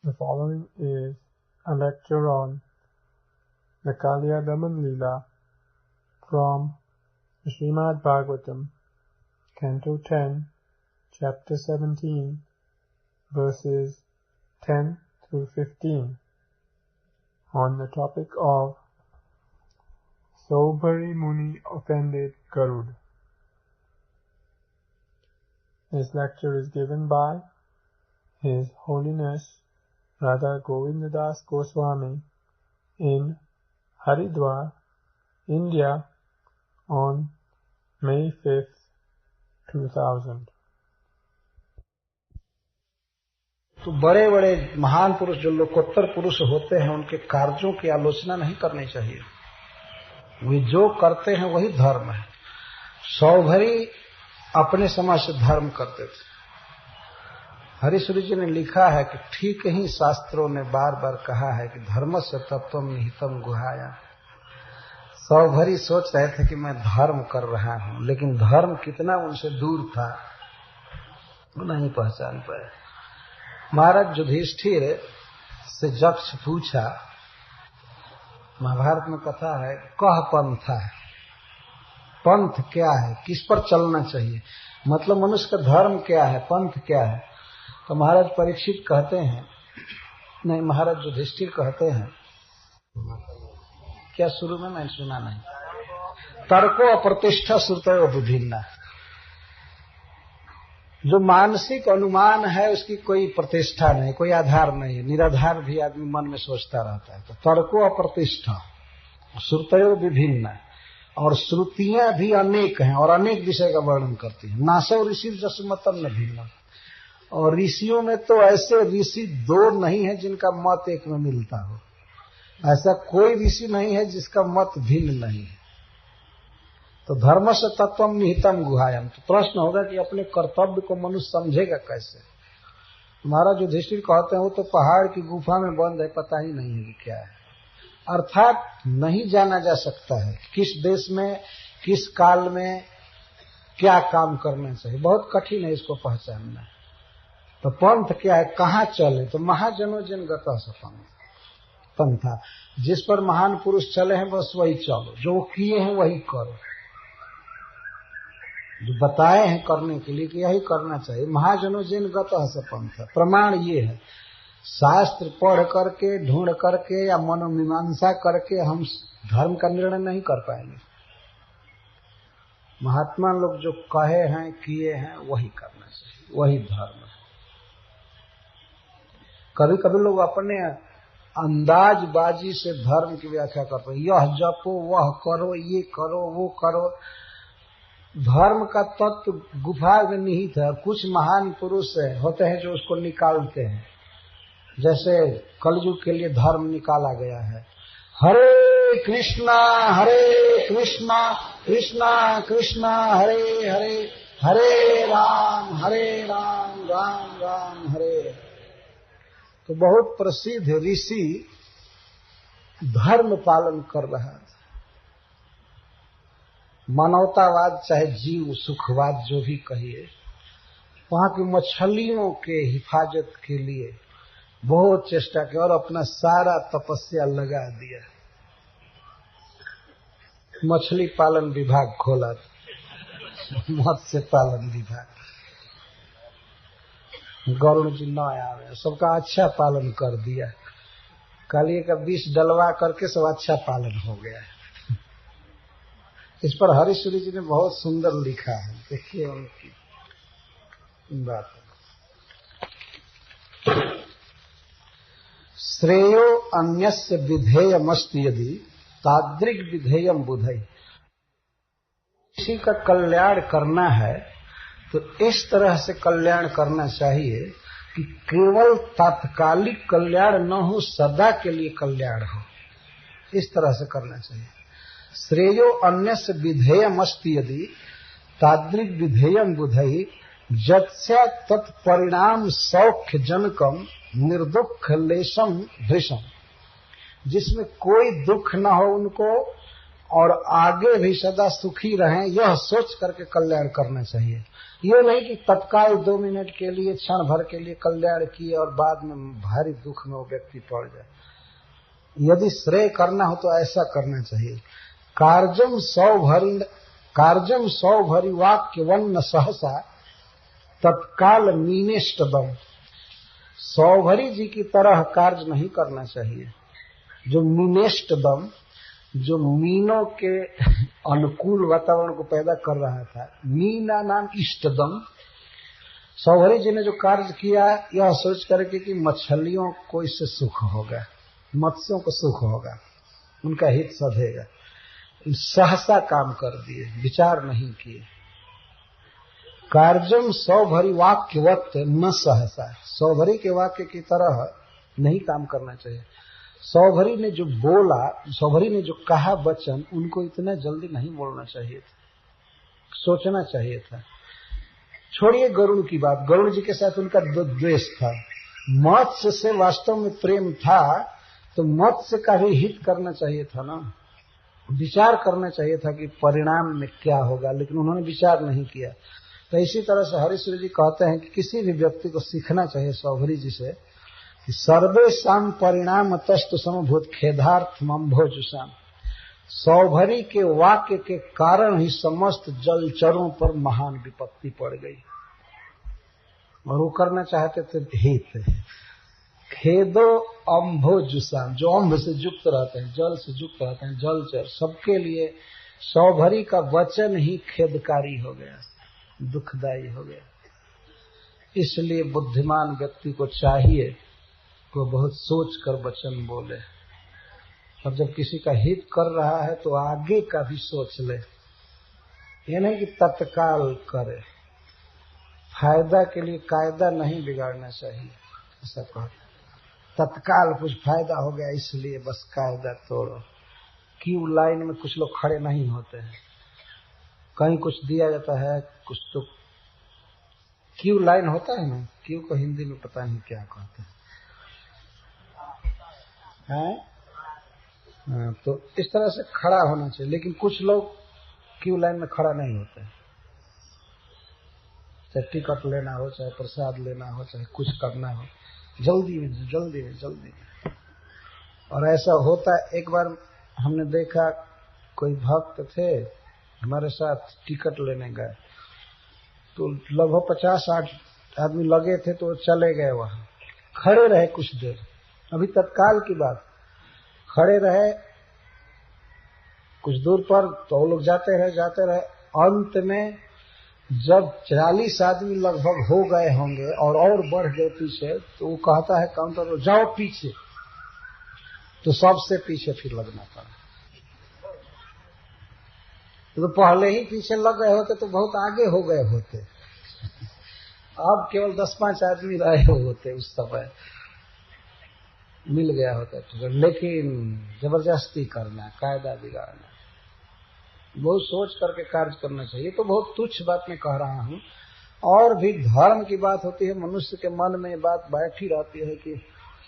The following is a lecture on the Kaliya Daman Leela from Srimad Bhagavatam, Canto 10, Chapter 17, verses 10 through 15, on the topic of Saubhari Muni offended Garud. This lecture is given by His Holiness Radha Govindadas Goswami in Haridwar, India on May 5th, 2000. तो बड़े बड़े महान पुरुष जो लोकोत्तर पुरुष होते हैं उनके कार्यों की आलोचना नहीं करनी चाहिए। वे जो करते हैं वही धर्म है। सौभरी अपने समाज से धर्म करते थे। हरिश्वरी जी ने लिखा है कि ठीक ही शास्त्रों ने बार बार कहा है कि धर्म से तत्वम निहितम गुहाया। सौभरी सोच रहे थे कि मैं धर्म कर रहा हूं, लेकिन धर्म कितना उनसे दूर था वो नहीं पहचान पाए। महाराज युधिष्ठिर से जक्ष पूछा, महाभारत में कथा है, कह पंथ है, पंथ क्या है, किस पर चलना चाहिए, मतलब मनुष्य का धर्म क्या है, पंथ क्या है। तो महाराज परीक्षित कहते हैं, नहीं महाराज युधिष्ठिर कहते हैं, क्या शुरू में मैंने सुना नहीं, तर्को अप्रतिष्ठा श्रुतयो विभिन्ना। जो मानसिक अनुमान है उसकी कोई प्रतिष्ठा नहीं, कोई आधार नहीं, निराधार भी आदमी मन में सोचता रहता है। तो तर्को अप्रतिष्ठा श्रुतयो विभिन्ना, और श्रुतियां भी अनेक हैं और अनेक विषय का वर्णन करती हैं। नासो ऋषि जसमतम न भिन्न, और ऋषियों में तो ऐसे ऋषि दो नहीं है जिनका मत एक में मिलता हो। ऐसा कोई ऋषि नहीं है जिसका मत भिन्न नहीं है। तो धर्म से तत्वम निहितम गुहायम। तो प्रश्न होगा कि अपने कर्तव्य को मनुष्य समझेगा कैसे। महाराज युधिष्ठिर कहते हैं वो तो पहाड़ की गुफा में बंद है, पता ही नहीं है कि क्या है। अर्थात नहीं जाना जा सकता है किस देश में किस काल में क्या काम करना चाहिए, बहुत कठिन है इसको पहचानना। तो पंथ क्या है, कहाँ चले, तो महाजनो जन गतः सपंथ पंथा, जिस पर महान पुरुष चले हैं बस वही चलो, जो वो किए हैं वही करो, जो बताए हैं करने के लिए कि यही करना चाहिए। महाजनो जन गतः सपंथ, प्रमाण ये है, शास्त्र पढ़ करके ढूंढ करके या मनोमीमांसा करके हम धर्म का निर्णय नहीं कर पाएंगे। महात्मा लोग जो कहे हैं किए हैं वही करना चाहिए, वही धर्म है। कभी कभी लोग अपने अंदाजबाजी से धर्म की व्याख्या करते हैं, यह जपो वह करो ये करो वो करो। धर्म का तत्व गुफा में निहित है। कुछ महान पुरुष होते हैं जो उसको निकालते हैं, जैसे कलयुग के लिए धर्म निकाला गया है, हरे कृष्णा कृष्णा कृष्णा हरे हरे, हरे राम राम राम हरे। तो बहुत प्रसिद्ध ऋषि धर्म पालन कर रहा है। मानवतावाद चाहे जीव सुखवाद जो भी कहिए, वहां की मछलियों के हिफाजत के लिए बहुत चेष्टा की और अपना सारा तपस्या लगा दिया। मछली पालन विभाग खोला, मत्स्य पालन विभाग। गरुड़ जी न आवे, सबका अच्छा पालन कर दिया। कालिए का विष डलवा करके सब अच्छा पालन हो गया। इस पर हरिश्वरी जी ने बहुत सुंदर लिखा है, देखिए उनकी बात। श्रेयो अन्यस्य विधेयमस्ति यदि तादृग विधेयम बुधई। किसी का कल्याण करना है तो इस तरह से कल्याण करना चाहिए कि केवल तात्कालिक कल्याण न हो, सदा के लिए कल्याण हो। इस तरह से करना चाहिए। श्रेयो अन्यस्य विधेयमस्ति यदि तादृग विधेयम बुधई जत्स्या तत्परिणाम सौख्य जनकम निर्दुख लेशम भृशम। जिसमें कोई दुख न हो उनको और आगे भी सदा सुखी रहें, यह सोच करके कल्याण करना चाहिए। ये नहीं कि तत्काल 2 मिनट के लिए, क्षण भर के लिए कल्याण किए और बाद में भारी दुख में वो व्यक्ति पड़ जाए। यदि श्रेय करना हो तो ऐसा करना चाहिए। कार्जम सौ भरी वाक्य वन्न सहसा तत्काल मीनेष्टदम। सौभरी जी की तरह कार्य नहीं करना चाहिए। जो मीनेष्टदम, जो मीनों के अनुकूल वातावरण को पैदा कर रहा था, मीना नाम इष्टदम। सौभरी जी ने जो कार्य किया यह सोच करके कि मछलियों को इससे सुख होगा, मत्स्यों को सुख होगा, उनका हित सधेगा, सहसा काम कर दिए, विचार नहीं किए। कार्जम सौभरी वाक्यवत न सहसा। सौभरी के वाक्य की तरह नहीं काम करना चाहिए। सौभरी ने जो बोला, सौभरी ने जो कहा वचन, उनको इतना जल्दी नहीं बोलना चाहिए था, सोचना चाहिए था। छोड़िए गरुड़ की बात, गरुड़ जी के साथ उनका द्वेष था। मत्स्य से वास्तव में प्रेम था तो मत्स्य का भी हित करना चाहिए था ना, विचार करना चाहिए था कि परिणाम में क्या होगा, लेकिन उन्होंने विचार नहीं किया। तो इसी तरह से हरीश्वर जी कहते हैं कि किसी भी व्यक्ति को सीखना चाहिए सौभरी जी से कि सर्वेषां परिणाम तस्तु समभूत खेदार्थमंभोजुषाम। सौभरी के वाक्य के कारण ही समस्त जलचरों पर महान विपत्ति पड़ गई, और वो करना चाहते थे हित। खेदो अम्भोजुषाम, जो अम्भ से युक्त रहते हैं, जल से युक्त रहते हैं, जलचर, सबके लिए सौभरी का वचन ही खेदकारी हो गया, दुखदायी हो गया। इसलिए बुद्धिमान व्यक्ति को चाहिए कि वो बहुत सोच कर वचन बोले, और जब किसी का हित कर रहा है तो आगे का भी सोच ले। ये नहीं कि तत्काल करे, फायदा के लिए कायदा नहीं बिगाड़ना चाहिए। ऐसा कहते तत्काल कुछ फायदा हो गया इसलिए बस कायदा तोड़ो। क्यू लाइन में कुछ लोग खड़े नहीं होते हैं, कहीं कुछ दिया जाता है, कुछ तो क्यू लाइन होता है ना, क्यू को हिंदी में पता नहीं क्या कहते हैं। तो इस तरह से खड़ा होना चाहिए, लेकिन कुछ लोग क्यू लाइन में खड़ा नहीं होते हैं। चाहे टिकट लेना हो, चाहे प्रसाद लेना हो, चाहे कुछ करना हो, जल्दी में जल्दी में जल्दी में। और ऐसा होता है, एक बार हमने देखा कोई भक्त थे हमारे साथ, टिकट लेने गए तो लगभग 50-60 आदमी लगे थे, तो चले गए, वहां खड़े रहे कुछ देर, अभी तत्काल की बात, खड़े रहे कुछ दूर पर, तो वो लोग जाते रहे। अंत में जब 40 आदमी लगभग हो गए होंगे और बढ़ गए पीछे, तो वो कहता है काउंटर, जाओ पीछे, तो सबसे पीछे फिर लगना पड़ा। तो पहले ही पीछे लग गए होते तो बहुत आगे हो गए होते, अब केवल 10-5 आदमी रहे होते, उस समय मिल गया होता टिकट। लेकिन जबरदस्ती करना, कायदा बिगाड़ना, बहुत सोच करके कार्य करना चाहिए। तो बहुत तुच्छ बात मैं कह रहा हूं, और भी धर्म की बात होती है, मनुष्य के मन में बात बैठी रहती है कि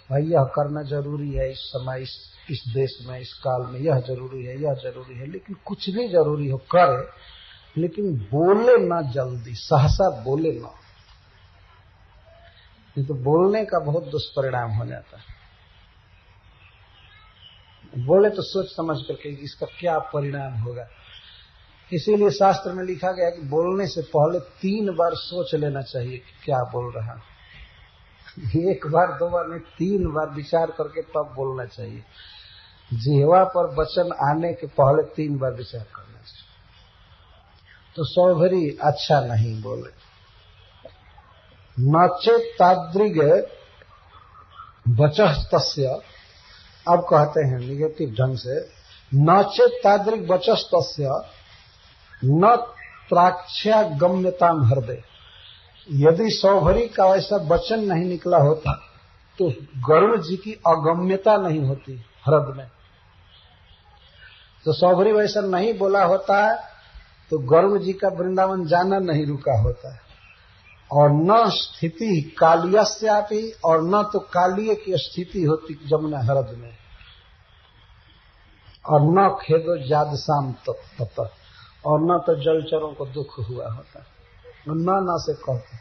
भाई यह करना जरूरी है, इस समय, इस देश में, इस काल में यह जरूरी है, यह जरूरी है। लेकिन कुछ भी जरूरी हो करे, लेकिन बोले ना जल्दी, सहसा बोले ना, नहीं तो बोलने का बहुत दुष्परिणाम हो जाता है। बोले तो सोच समझ करके इसका क्या परिणाम होगा। इसीलिए शास्त्र में लिखा गया कि बोलने से पहले 3 बार सोच लेना चाहिए कि क्या बोल रहा है। 1 बार 2 बार नहीं, 3 बार विचार करके तब बोलना चाहिए। जिह्वा पर वचन आने के पहले 3 बार विचार करना चाहिए। तो सौभरी अच्छा नहीं बोले। नचेत तादृग वचः तस्य, अब कहते हैं निगेटिव ढंग से, नचेत तादृग वचः तस्य न त्राक्ष्या गम्यताम हृदय। यदि सौभरी का ऐसा वचन नहीं निकला होता तो गरुड़ जी की अगम्यता नहीं होती हृदय में। तो सौभरी वैसा नहीं बोला होता तो गरुड़ जी का वृंदावन जाना नहीं रुका होता, और न स्थिति कालियस्यापि, और न तो कालिय की स्थिति होती जमुना हृदय में। और न खेदो जादशाम तत, और न तो जलचरों को दुख हुआ होता, न से कहते,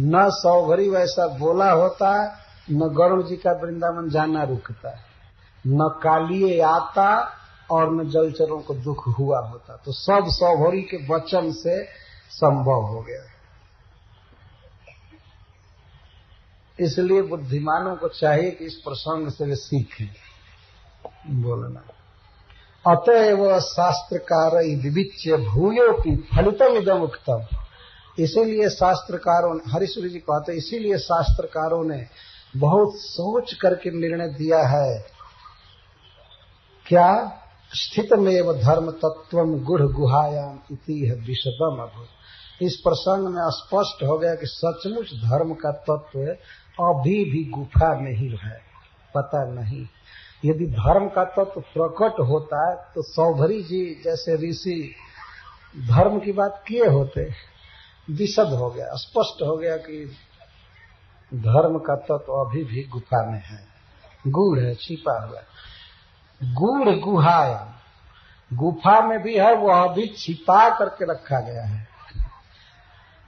न सौभरी वैसा बोला होता, न गरुड़ जी का वृंदावन जाना रुकता, न कालिए आता और न जलचरों को दुख हुआ होता। तो सब सौभरी के वचन से संभव हो गया। इसलिए बुद्धिमानों को चाहिए कि इस प्रसंग से वे सीखें बोलना। अतएव शास्त्रकार विविच्य भूयोपि फलितम इदम उक्तम। इसीलिए शास्त्रकारों, हरिश्वरी जी कहते, इसीलिए शास्त्रकारों ने बहुत सोच करके निर्णय दिया है। क्या? स्थितमेव धर्म तत्वम गुढ़ गुहायाम इति है विशदम अभूत। इस प्रसंग में स्पष्ट हो गया कि सचमुच धर्म का तत्व अभी भी गुफा में ही है, पता नहीं। यदि धर्म का तत्व प्रकट होता है तो सौभरी जी जैसे ऋषि धर्म की बात किए होते। विशद हो गया, स्पष्ट हो गया कि धर्म का तत्व अभी भी गुफा में है, गूढ़ है, छिपा हुआ। गूढ़ गुहाया, गुफा में भी है, वो अभी छिपा करके रखा गया है।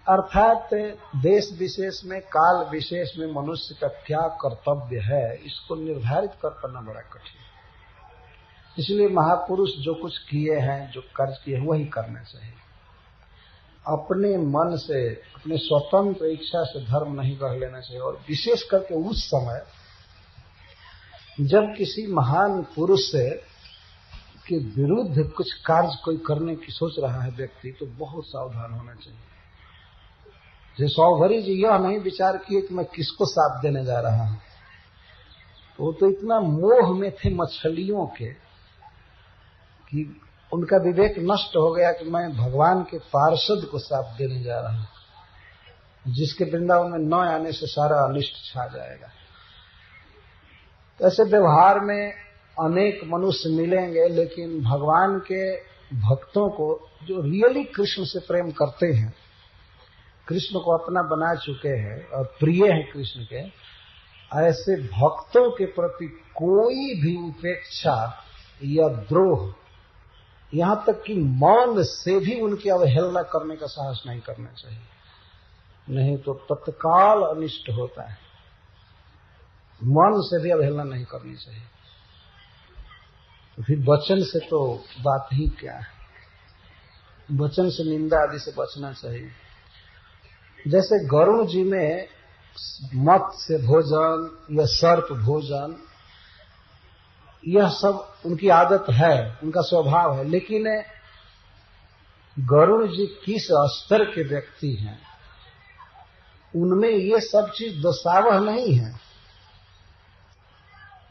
अर्थात देश विशेष में, काल विशेष में मनुष्य का क्या कर्तव्य है, इसको निर्धारित कर पाना बड़ा कठिन है। इसलिए महापुरुष जो कुछ किए हैं, जो कार्य किए हैं, वही करना चाहिए। अपने मन से, अपने स्वतंत्र इच्छा से धर्म नहीं गढ़ लेना चाहिए। और विशेष करके उस समय जब किसी महान पुरुष से के विरुद्ध कुछ कार्य कोई करने की सोच रहा है व्यक्ति, तो बहुत सावधान होना चाहिए। जैसे सौभरी जी यह नहीं विचार किए कि मैं किसको साथ देने जा रहा हूं, वो तो इतना मोह में थे मछलियों के कि उनका विवेक नष्ट हो गया कि मैं भगवान के पार्षद को साथ देने जा रहा हूं, जिसके वृंदावन में न आने से सारा अनिष्ट छा जाएगा। तो ऐसे व्यवहार में अनेक मनुष्य मिलेंगे, लेकिन भगवान के भक्तों को जो रियली कृष्ण से प्रेम करते हैं, कृष्ण को अपना बना चुके हैं और प्रिय हैं कृष्ण के, ऐसे भक्तों के प्रति कोई भी उपेक्षा या द्रोह, यहां तक कि मौन से भी उनकी अवहेलना करने का साहस नहीं करना चाहिए, नहीं तो तत्काल अनिष्ट होता है। मन से भी अवहेलना नहीं करनी चाहिए। तो फिर वचन से तो बात ही क्या है, वचन से, निंदा आदि से बचना चाहिए। जैसे गरुड़ जी में मत्स्य भोजन या सर्प भोजन, यह सब उनकी आदत है, उनका स्वभाव है, लेकिन गरुड़ जी किस स्तर के व्यक्ति हैं, उनमें ये सब चीज दोषावह नहीं है,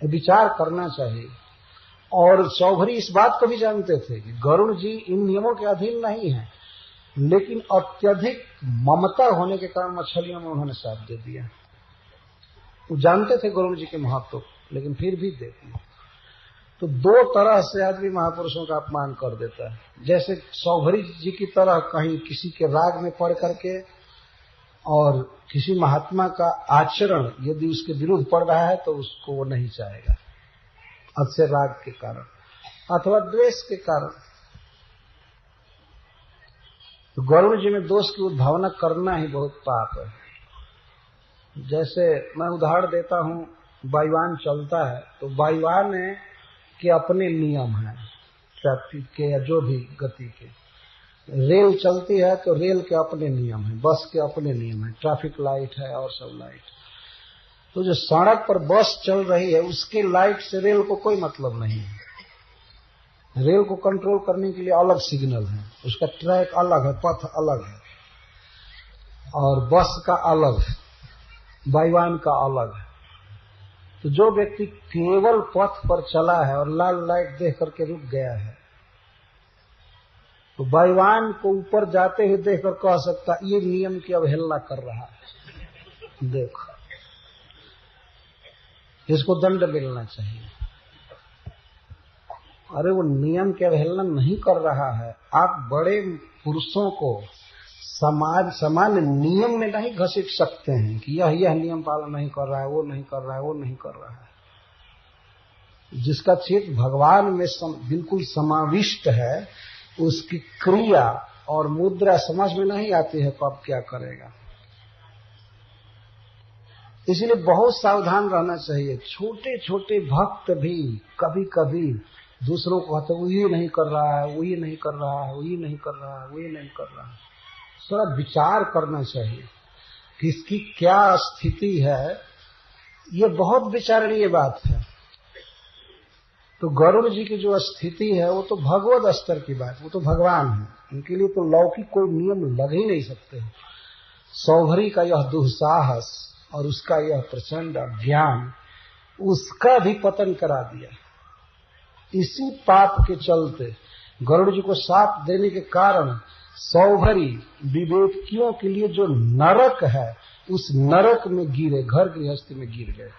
विचार करना चाहिए। और सौभरी इस बात को भी जानते थे कि गरुड़ जी इन नियमों के अधीन नहीं है, लेकिन अत्यधिक ममता होने के कारण मछलियों में उन्होंने साथ दे दिया। वो जानते थे गरुड़ जी के महत्व, लेकिन फिर भी दे दिया। तो दो तरह से आदमी महापुरुषों का अपमान कर देता है। जैसे सौभरी जी की तरह कहीं किसी के राग में पड़ करके, और किसी महात्मा का आचरण यदि उसके विरुद्ध पड़ रहा है तो उसको वो नहीं चाहेगा, अतिशय राग के कारण अथवा द्वेष के कारण। तो गरुड़ जी में दोष की उद्भावना करना ही बहुत पाप है। जैसे मैं उदाहरण देता हूं, वायुयान चलता है तो वायुयान के अपने नियम हैं, ट्रैफिक के या जो भी गति के। रेल चलती है तो रेल के अपने नियम हैं, बस के अपने नियम हैं, ट्रैफिक लाइट है और सब लाइट। तो जो सड़क पर बस चल रही है उसके लाइट से रेल को कोई मतलब नहीं है। रेल को कंट्रोल करने के लिए अलग सिग्नल है, उसका ट्रैक अलग है, पथ अलग है, और बस का अलग है, वायुयान का अलग है। तो जो व्यक्ति केवल पथ पर चला है और लाल लाइट देख करके रुक गया है, तो वायुयान को ऊपर जाते हुए देखकर कह सकता ये नियम की अवहेलना कर रहा है, देखो इसको दंड मिलना चाहिए। अरे वो नियम की अवहेलना नहीं कर रहा है। आप बड़े पुरुषों को समाज सामान्य नियम में नहीं घसीट सकते हैं कि यह नियम पालन नहीं कर रहा है, वो नहीं कर रहा है, वो नहीं कर रहा है। जिसका चित्त भगवान में बिल्कुल समाविष्ट है, उसकी क्रिया और मुद्रा समझ में नहीं आती है, कब क्या करेगा। इसलिए बहुत सावधान रहना चाहिए। छोटे छोटे भक्त भी कभी कभी दूसरों को कहते वो ये नहीं कर रहा है, वो ये नहीं कर रहा है, वो ये नहीं कर रहा है, वो ये नहीं कर रहा है। थोड़ा विचार करना चाहिए कि इसकी क्या स्थिति है। ये बहुत विचारणीय बात है। तो गरुड़ जी की जो स्थिति है वो तो भगवत स्तर की बात, वो तो भगवान है, उनके लिए तो लौकिक कोई नियम लग ही नहीं सकते। सौभरी का यह दुस्साहस और उसका यह प्रचंड अज्ञान उसका भी पतन करा दिया। इसी पाप के चलते गरुड़ जी को शाप देने के कारण सौभरी विवेकियों के लिए जो नरक है उस नरक में गिरे, घर गृहस्थी में गिर गए।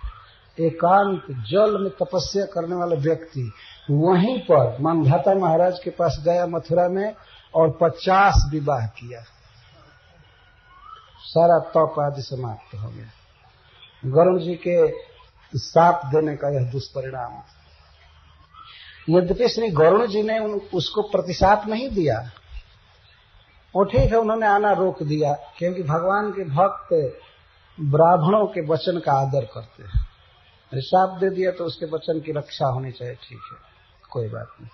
एकांत जल में तपस्या करने वाला व्यक्ति वहीं पर मानधाता महाराज के पास गया मथुरा में और 50 विवाह किया, सारा तप आदि समाप्त हो गया। गरुड़ जी के शाप देने का यह दुष्परिणाम। यद्यपि श्री गरुड़ जी ने उसको प्रतिशाप नहीं दिया, वो ठीक है, उन्होंने आना रोक दिया, क्योंकि भगवान के भक्त ब्राह्मणों के वचन का आदर करते हैं। शाप दे दिया तो उसके वचन की रक्षा होनी चाहिए, ठीक है, कोई बात नहीं।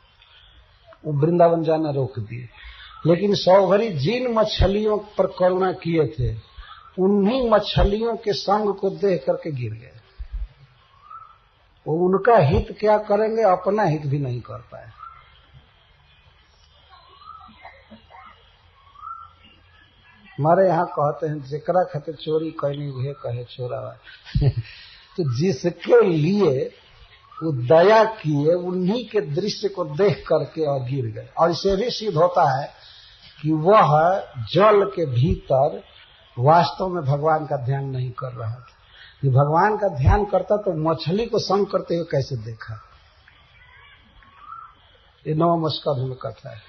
वो वृंदावन जाना रोक दिए। लेकिन सौभरी जिन मछलियों पर करुणा किए थे उन्हीं मछलियों के संग को देख करके गिर गए। वो उनका हित क्या करेंगे, अपना हित भी नहीं कर पाए। हमारे यहाँ कहते हैं जेकरा खाते चोरी कहनी हुए कहे चोरावा। तो जिसके लिए वो दया किए उन्हीं के दृश्य को देख करके और गिर गए। और इसे भी सिद्ध होता है कि वह जल के भीतर वास्तव में भगवान का ध्यान नहीं कर रहा था। कि भगवान का ध्यान करता तो मछली को संग करते हुए कैसे देखा। ये नवम स्कंध में कथा है।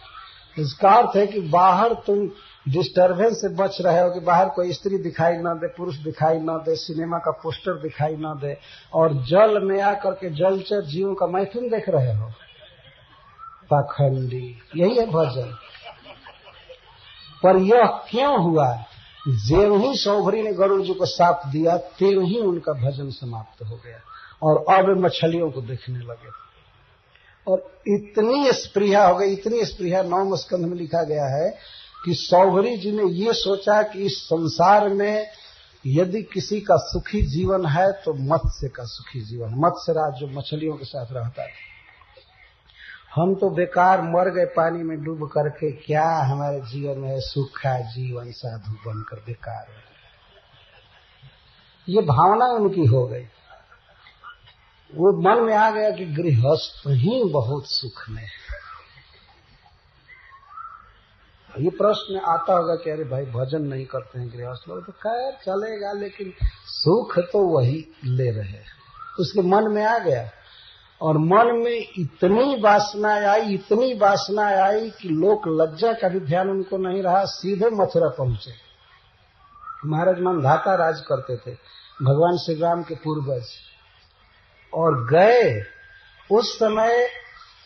इसका अर्थ है कि बाहर तुम डिस्टर्बेंस से बच रहे हो, कि बाहर कोई स्त्री दिखाई न दे, पुरुष दिखाई न दे, सिनेमा का पोस्टर दिखाई न दे, और जल में आकर के जलचर जीवों का मैथुन देख रहे हो। पाखंडी, यही है भजन। पर यह क्यों हुआ? ज्यों ही सौभरी ने गरुड़ जी को शाप दिया त्यों ही उनका भजन समाप्त हो गया और अब मछलियों को देखने लगे। और इतनी स्पृहा हो गई, इतनी स्पृहा नवम स्कंध में लिखा गया है कि सौभरी जी ने ये सोचा कि इस संसार में यदि किसी का सुखी जीवन है तो मत्स्य का सुखी जीवन। मत्स्यराज जो मछलियों के साथ रहता है, हम तो बेकार मर गए पानी में डूब करके, क्या हमारे जीवन में सुखा जीवन साधु बनकर बेकार है। ये भावना उनकी हो गई। वो मन में आ गया कि गृहस्थ ही बहुत सुख में है। ये प्रश्न आता होगा कि अरे भाई भजन नहीं करते हैं गृहस्थ लोग, तो खैर चलेगा, लेकिन सुख तो वही ले रहे हैं। उसके मन में आ गया और मन में इतनी वासना आई कि लोक लज्जा का भी ध्यान उनको नहीं रहा। सीधे मथुरा पहुंचे। महाराज मानधाता राज करते थे, भगवान श्री राम के पूर्वज, और गए। उस समय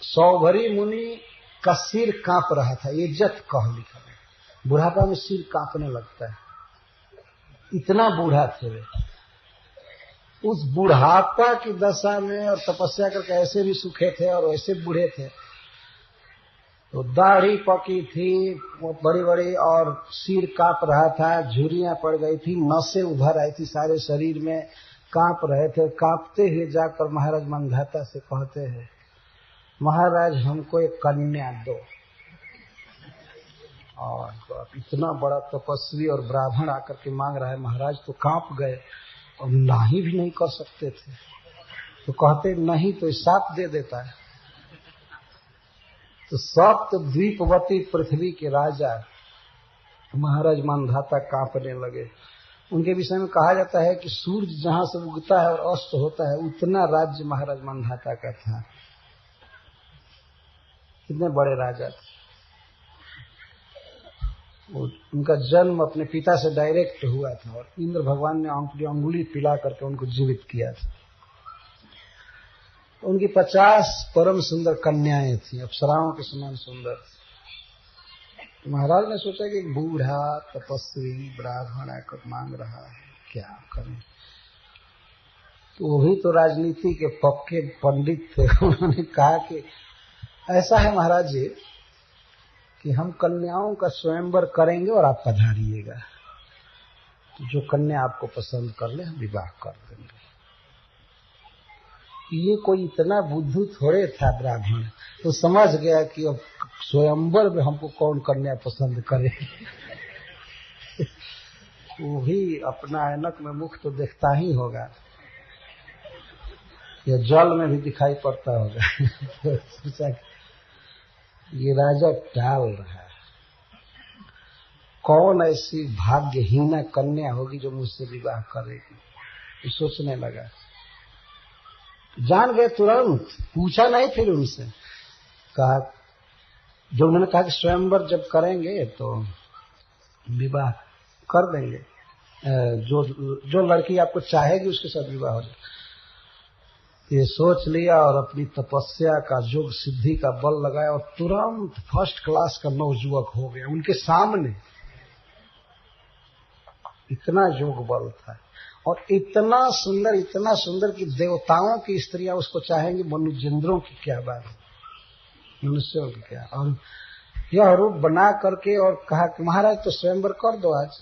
सौभरी मुनि का सिर कांप रहा था। इज्जत कह लिखा है, बुढ़ापा में सिर कांपने लगता है, इतना बूढ़ा थे वे। उस बुढ़ापा की दशा में और तपस्या करके ऐसे भी सूखे थे और वैसे बूढ़े थे। तो दाढ़ी पकी थी वो बड़ी बड़ी और सिर कांप रहा था, झुर्रियां पड़ गई थी, नसें उभर आई थी सारे शरीर में, कांप रहे थे। कांपते हुए जाकर महाराज मानधाता से कहते हैं, महाराज हमको एक कन्या दो। और इतना बड़ा तपस्वी और ब्राह्मण आकर के मांग रहा है। महाराज तो कांप गए और नहीं भी नहीं कर सकते थे, तो कहते नहीं तो शाप दे देता है। तो सप्त द्वीपवती पृथ्वी के राजा महाराज मानधाता कांपने लगे। उनके विषय में कहा जाता है कि सूर्य जहां से उगता है और अस्त होता है उतना राज्य महाराज मानधाता का था। कितने बड़े राजा थे। उनका जन्म अपने पिता से डायरेक्ट हुआ था और इंद्र भगवान ने अंगुली पिला करके उनको जीवित किया था। उनकी 50 परम सुंदर कन्याएं थी, अप्सराओं के समान सुंदर। महाराज ने सोचा कि बूढ़ा तपस्वी ब्राह्मण आकर मांग रहा है, क्या करें। तो वो भी तो राजनीति के पक्के पंडित थे। उन्होंने कहा कि ऐसा है महाराज जी कि हम कन्याओं का स्वयंवर करेंगे और आप पधारिएगा, तो जो कन्या आपको पसंद कर ले हम विवाह कर देंगे। ये कोई इतना बुद्धू थोड़े था ब्राह्मण, तो समझ गया कि अब स्वयंवर में हमको कौन कन्या पसंद करे। वो भी अपना ऐनक में मुख तो देखता ही होगा, या जल में भी दिखाई पड़ता होगा। तो सोचा ये राजा टाल रहा है, कौन ऐसी भाग्यहीना कन्या होगी जो मुझसे विवाह करेगी। ये सोचने लगा, जान गए तुरंत, पूछा नहीं फिर उनसे। कहा जो उन्होंने कहा कि स्वयंवर जब करेंगे तो विवाह कर देंगे, जो लड़की आपको चाहेगी उसके साथ विवाह हो जाए। ये सोच लिया और अपनी तपस्या का योग सिद्धि का बल लगाया और तुरंत फर्स्ट क्लास का नवयुवक हो गया उनके सामने। इतना योग बल था और इतना सुंदर कि देवताओं की स्त्रियां उसको चाहेंगी, मनुजेंद्रों की क्या बात, मनुष्यों की क्या। और यह रूप बना करके और कहा कि महाराज तो स्वयंवर कर दो आज।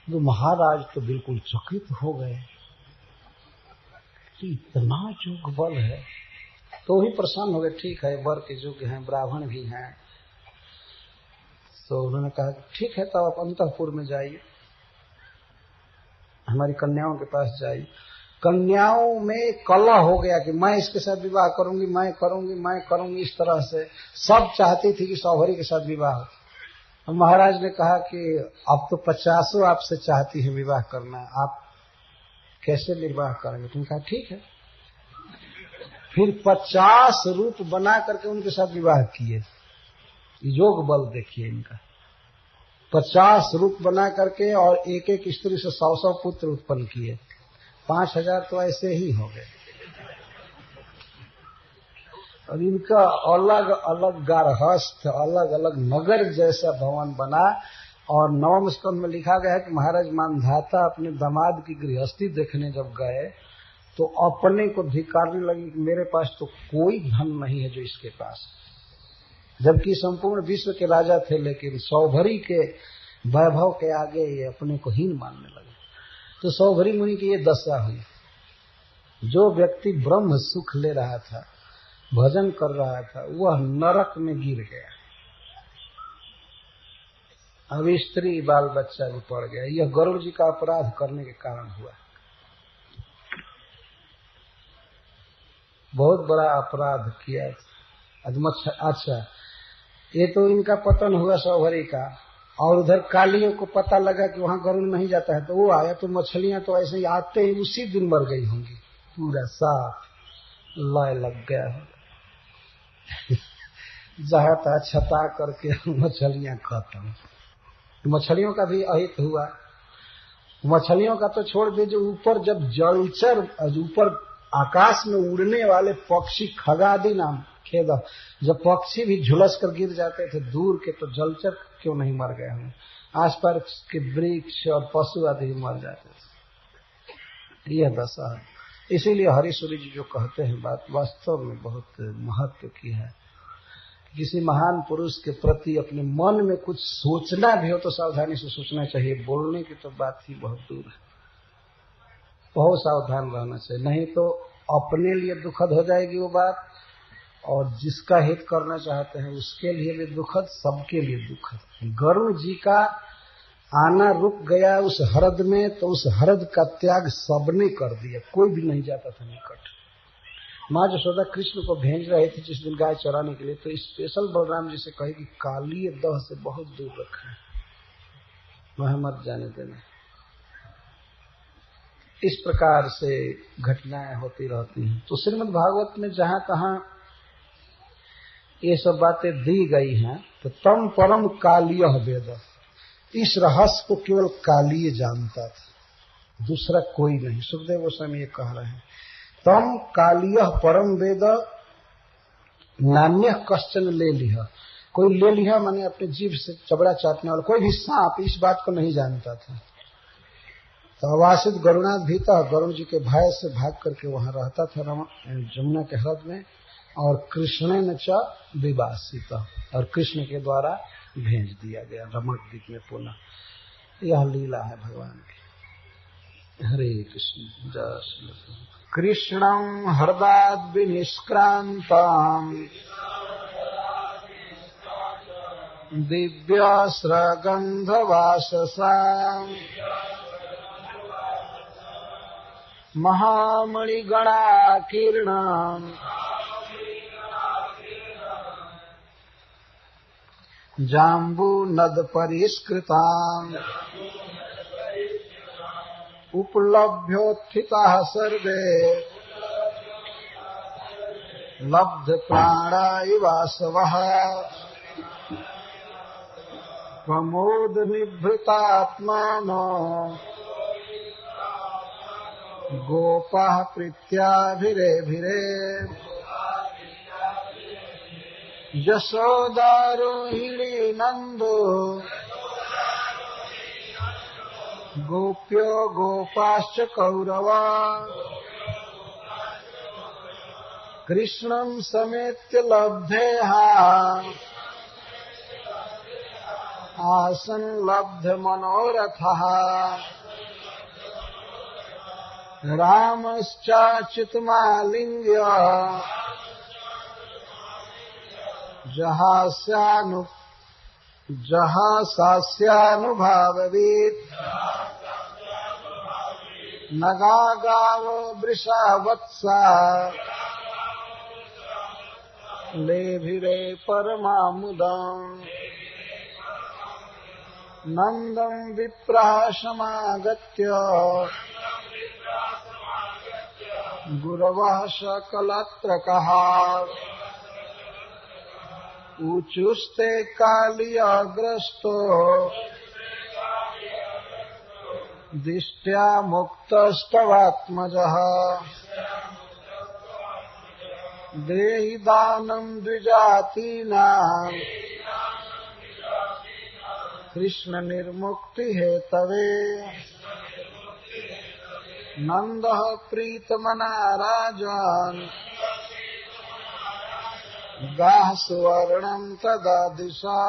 तो महाराज तो बिल्कुल चकित हो गए, इतना योग बल है। तो ही प्रसन्न हो गए, ठीक है वर के योग्य हैं, ब्राह्मण भी हैं। तो उन्होंने कहा ठीक है, तो आप अंतःपुर में जाइए, हमारी कन्याओं के पास जाइए। कन्याओं में कलह हो गया कि मैं इसके साथ विवाह करूंगी, मैं करूंगी। इस तरह से सब चाहती थी कि सौभरी के साथ विवाह हो। और महाराज ने कहा कि अब तो 50 आपसे चाहती है विवाह करना, आप कैसे निर्वाह करेंगे। तुमने कहा ठीक है। फिर 50 रूप बना करके उनके साथ विवाह किए। योग बल देखिए इनका, 50 रूप बना करके और एक एक स्त्री से 100 पुत्र उत्पन्न किए। 5000 तो ऐसे ही हो गए। और इनका अलग अलग गारहस्थ, अलग अलग नगर जैसा भवन बना। और 9वें स्कंद में लिखा गया है कि महाराज मानधाता अपने दामाद की गृहस्थी देखने जब गए तो अपने को धिक्कारने लगे कि मेरे पास तो कोई धन नहीं है जो इसके पास, जबकि संपूर्ण विश्व के राजा थे, लेकिन सौभरी के वैभव के आगे ये अपने को हीन मानने लगे। तो सौभरी मुनि की ये दशा हुई। जो व्यक्ति ब्रह्म सुख ले रहा था, भजन कर रहा था, वह नरक में गिर गया। अब स्त्री बाल बच्चा भी पड़ गया। यह गरुड़ जी का अपराध करने के कारण हुआ। बहुत बड़ा अपराध किया। अच्छा, ये तो इनका पतन हुआ सौभरी का। और उधर कालियों को पता लगा कि वहां गरुड़ नहीं जाता है, तो वो आया। तो मछलियां तो ऐसे ही आते ही उसी दिन मर गई होंगी, पूरा साफ लय लग गया होगा। जहां तहा छता करके मछलियां खत्म। मछलियों का भी अहित हुआ। मछलियों का तो छोड़ दीजिए, ऊपर जब जलचर, ऊपर आकाश में उड़ने वाले पक्षी, खगादी नाम खेद, जब पक्षी भी झुलस कर गिर जाते थे दूर के, तो जलचर क्यों नहीं मर गए होंगे। आसपास के वृक्ष और पशु आदि मर जाते थे। यह दशा है। इसीलिए हरिसूरी जी जो कहते हैं बात वास्तव में बहुत महत्व की है। किसी महान पुरुष के प्रति अपने मन में कुछ सोचना भी हो तो सावधानी से सोचना चाहिए। बोलने की तो बात ही बहुत दूर है, बहुत सावधान रहना चाहिए, नहीं तो अपने लिए दुखद हो जाएगी वो बात, और जिसका हित करना चाहते हैं उसके लिए भी दुखद, सबके लिए दुखद। गरुड़ जी का आना रुक गया उस हरद में, तो उस हरद का त्याग सबने कर दिया, कोई भी नहीं जाता था निकट। माँ जशोदा कृष्ण को भेज रहे थे जिस दिन गाय चराने के लिए, तो स्पेशल बलराम जी से कहे कि काली दह से बहुत दूर रखा है, वह मत जाने देना। इस प्रकार से घटनाएं होती रहती हैं। तो श्रीमद् भागवत में जहां तहां ये सब बातें दी गई हैं, तो तम परम कालीय वेद, इस रहस्य को केवल कालीय जानता था, दूसरा कोई नहीं। सुखदेव गोस्वामी ये कह रहे हैं तम कालिय परम वेद नान्य कश्चन ले लिया। कोई ले लिया माने अपने जीभ से चबड़ा चाटने वाला, कोई भी सांप इस बात को नहीं जानता था। तो अवासित गरुणाथ भी था, गरुण जी के भय से भाग करके वहां रहता था जमुना के ह्रद में। और कृष्ण न च विवासित, और कृष्ण के द्वारा भेज दिया गया रमक द्वीप में पुनः। यह लीला है भगवान की। हरे कृष्ण। जय श्री कृष्ण। कृष्णं हृदाद् विनिष्क्रान्तं दिव्य स्रगंध वाससां महामणिगणाकीर्णं जाम्बूनद परिष्कृतां उपलभ्योत्थिताः सर्वे लब्ध प्राणा इवासवः प्रमोद निभृतात्मानो गोपाः प्रीत्याभिरेभिरे यशोदारोहिणी नंदो गोप्यो गोपाश्च कौरवा कृष्णं समेत्य लब्धेहा आसन लब्ध मनोरथः रामश्चाच्युतमालिङ्ग्य जहासास्यानुभाववीत् नगागावो वृषावत्सा लेभिरे परमामुदम् नन्दं विप्रः समागत्य गुरवः सकलत्रकः ऊचुस्ते कालियाग्रस्तो दिष्ट्या मुक्तस्तवात्मजः देहि दानं द्विजातीनां कृष्ण निर्मुक्ति हेतवे नंदः प्रीतमना राजन् गाः सुवर्णं तदा दिशा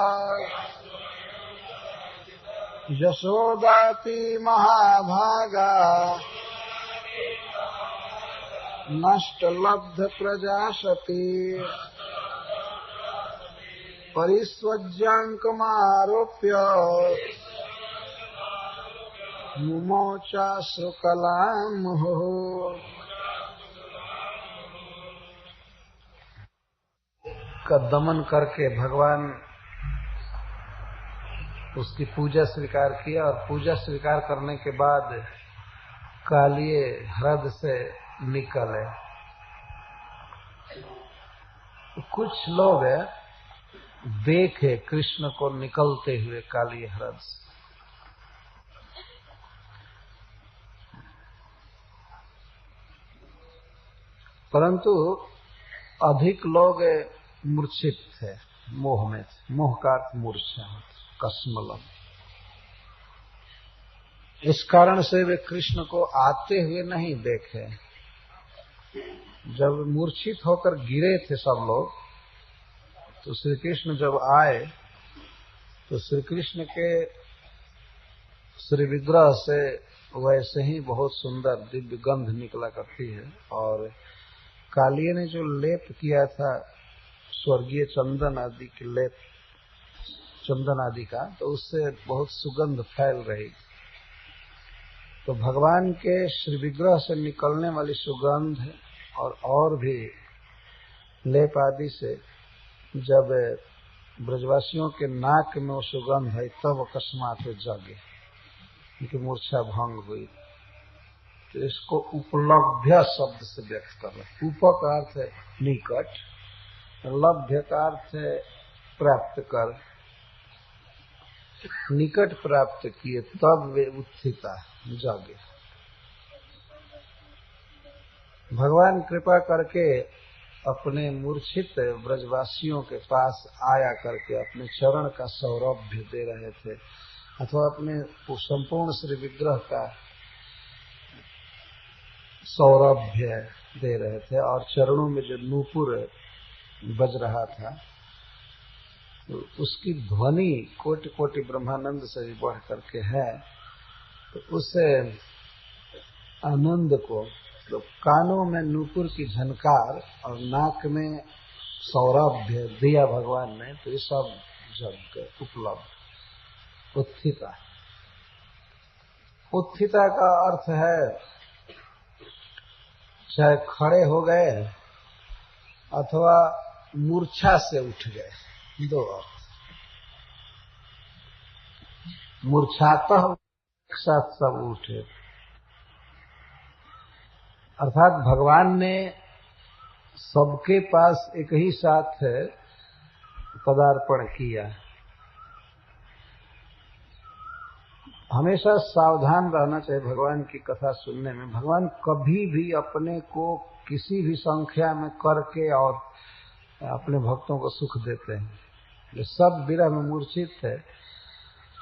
यशोदापि महाभागा नष्टलब्ध प्रजाशती परिस्वज्याङ्कमारोप्य मुमोचाश्रुकलां मुहुः। का दमन करके भगवान उसकी पूजा स्वीकार किया, और पूजा स्वीकार करने के बाद कालिये ह्रद से निकले। कुछ लोग देखे कृष्ण को निकलते हुए कालिये ह्रद से, परंतु अधिक लोग मूर्छित थे, मोह में थे। मोह का अर्थ मूर्छा, कस्मलम। इस कारण से वे कृष्ण को आते हुए नहीं देखे। जब मूर्छित होकर गिरे थे सब लोग, तो श्री कृष्ण जब आए तो श्री कृष्ण के श्री विग्रह से वैसे ही बहुत सुंदर दिव्य गंध निकला करती है। और कालिये ने जो लेप किया था स्वर्गीय चंदन आदि के लेप, चंदन आदि का, तो उससे बहुत सुगंध फैल रही। तो भगवान के श्री विग्रह से निकलने वाली सुगंध और भी लेप आदि से जब ब्रजवासियों के नाक में वो सुगंध है, तब अकस्मात वे जागे, उनकी मूर्छा भंग हुई। तो इसको उपलब्ध्य शब्द से व्यक्त कर रहे। उप का अर्थ है निकट, लभ्य का अर्थ है प्राप्त कर। निकट प्राप्त किए तब वे उत्थिता, जागे। भगवान कृपा करके अपने मूर्छित ब्रजवासियों के पास आया करके अपने चरण का सौरभ्य दे रहे थे, अथवा अपने संपूर्ण श्री विग्रह का सौरभ्य दे रहे थे, और चरणों में जो नूपुर बज रहा था तो उसकी ध्वनि कोटि कोटि ब्रह्मानंद से भी बढ़ करके है। तो उस आनंद को, तो कानों में नूपुर की झनकार और नाक में सौरभ्य दिया भगवान ने, तो ये सब जग उपलब्ध। उत्थिता, उत्थिता का अर्थ है चाहे खड़े हो गए अथवा मूर्छा से उठ गए, दो अर्थ। मूर्छातः एक साथ सब उठे, अर्थात भगवान ने सबके पास एक ही साथ पदार्पण किया। हमेशा सावधान रहना चाहिए भगवान की कथा सुनने में। भगवान कभी भी अपने को किसी भी संख्या में करके और अपने भक्तों को सुख देते हैं। ये सब विरह में मूर्छित है,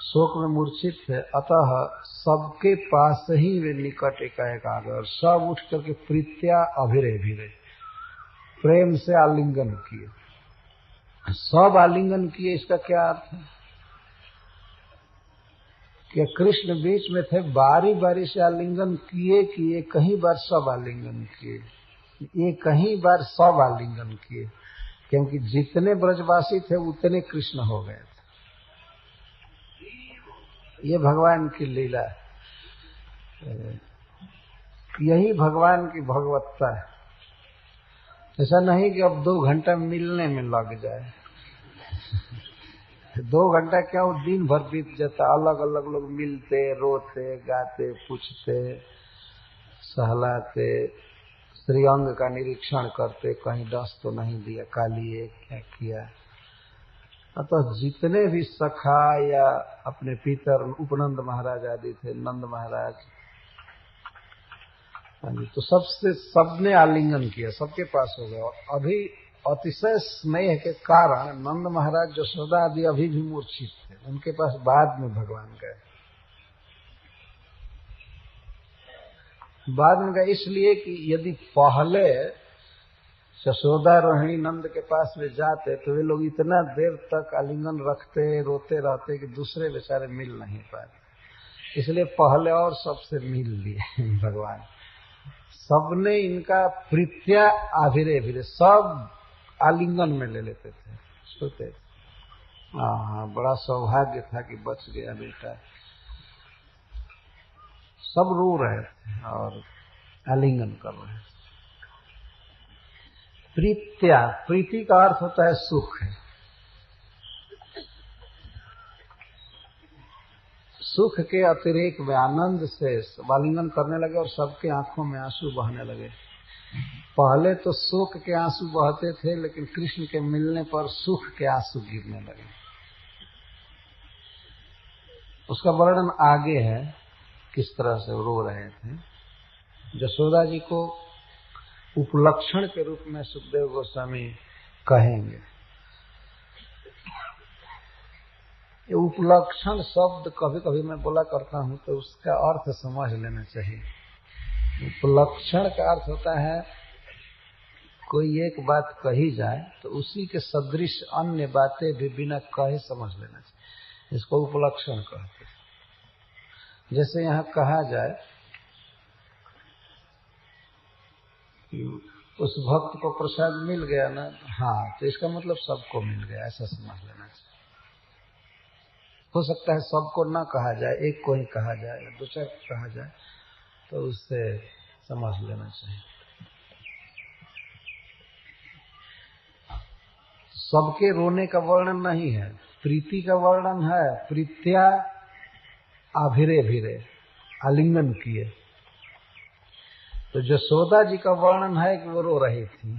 शोक में मूर्छित है, अतः सबके पास ही वे निकट एकाएक आ गए और सब उठ करके प्रीत्या अभिरे भिरे प्रेम से आलिंगन किए। सब आलिंगन किए, इसका क्या अर्थ है कि कृष्ण बीच में थे, बारी बारी से आलिंगन किए किए, कई बार सब आलिंगन किए, ये कई बार सब आलिंगन किए, क्योंकि जितने ब्रजवासी थे उतने कृष्ण हो गए थे। ये भगवान की लीला है, यही भगवान की भगवत्ता है। ऐसा नहीं कि अब 2 घंटा मिलने में लग जाए, 2 घंटा क्या, वो दिन भर बीत जाता। अलग अलग लोग मिलते, रोते, गाते, पूछते, सहलाते, श्रीअंग का निरीक्षण करते, कहीं डस तो नहीं दिया, कालिए क्या किया। अतः जितने भी सखा या अपने पितर उपनंद महाराज आदि थे, नंद महाराज, तो सबसे सबने आलिंगन किया, सबके पास हो गया। अभी अतिशय स्नेह के कारण नंद महाराज यशोदा आदि अभी भी मूर्छित थे, उनके पास बाद में भगवान गए। बाद में गए इसलिए कि यदि पहले यशोदा रोहिणी नंद के पास वे जाते तो वे लोग इतना देर तक आलिंगन रखते, रोते रहते कि दूसरे बेचारे मिल नहीं पाते। इसलिए पहले और सबसे मिल लिए भगवान। सबने इनका प्रीत्या आभिरे भिरे, सब आलिंगन में ले लेते थे, सोते। हाँ, बड़ा सौभाग्य था कि बच गया बेटा। सब रो रहे थे और आलिंगन कर रहे थे। प्रीत्या, प्रीति का अर्थ होता है सुख है। सुख के अतिरेक में आनंद से आलिंगन करने लगे और सबके आंखों में आंसू बहने लगे। पहले तो शोक के आंसू बहते थे, लेकिन कृष्ण के मिलने पर सुख के आंसू गिरने लगे। उसका वर्णन आगे है, किस तरह से रो रहे थे। यशोदा जी को उपलक्षण के रूप में सुखदेव गोस्वामी कहेंगे। ये उपलक्षण शब्द कभी कभी मैं बोला करता हूं तो उसका अर्थ समझ लेना चाहिए। उपलक्षण का अर्थ होता है कोई एक बात कही जाए तो उसी के सदृश अन्य बातें भी बिना कहे समझ लेना चाहिए, इसको उपलक्षण कहते हैं। जैसे यहाँ कहा जाए उस भक्त को प्रसाद मिल गया ना, हाँ, तो इसका मतलब सबको मिल गया, ऐसा समझ लेना चाहिए। हो सकता है सबको ना कहा जाए, एक को ही कहा जाए या 2-4 कहा जाए, तो उससे समझ लेना चाहिए। सबके रोने का वर्णन नहीं है, प्रीति का वर्णन है। प्रीत्या आभिरे भिरे, आलिंगन किए। तो यशोदा जी का वर्णन है कि वो रो रही थी,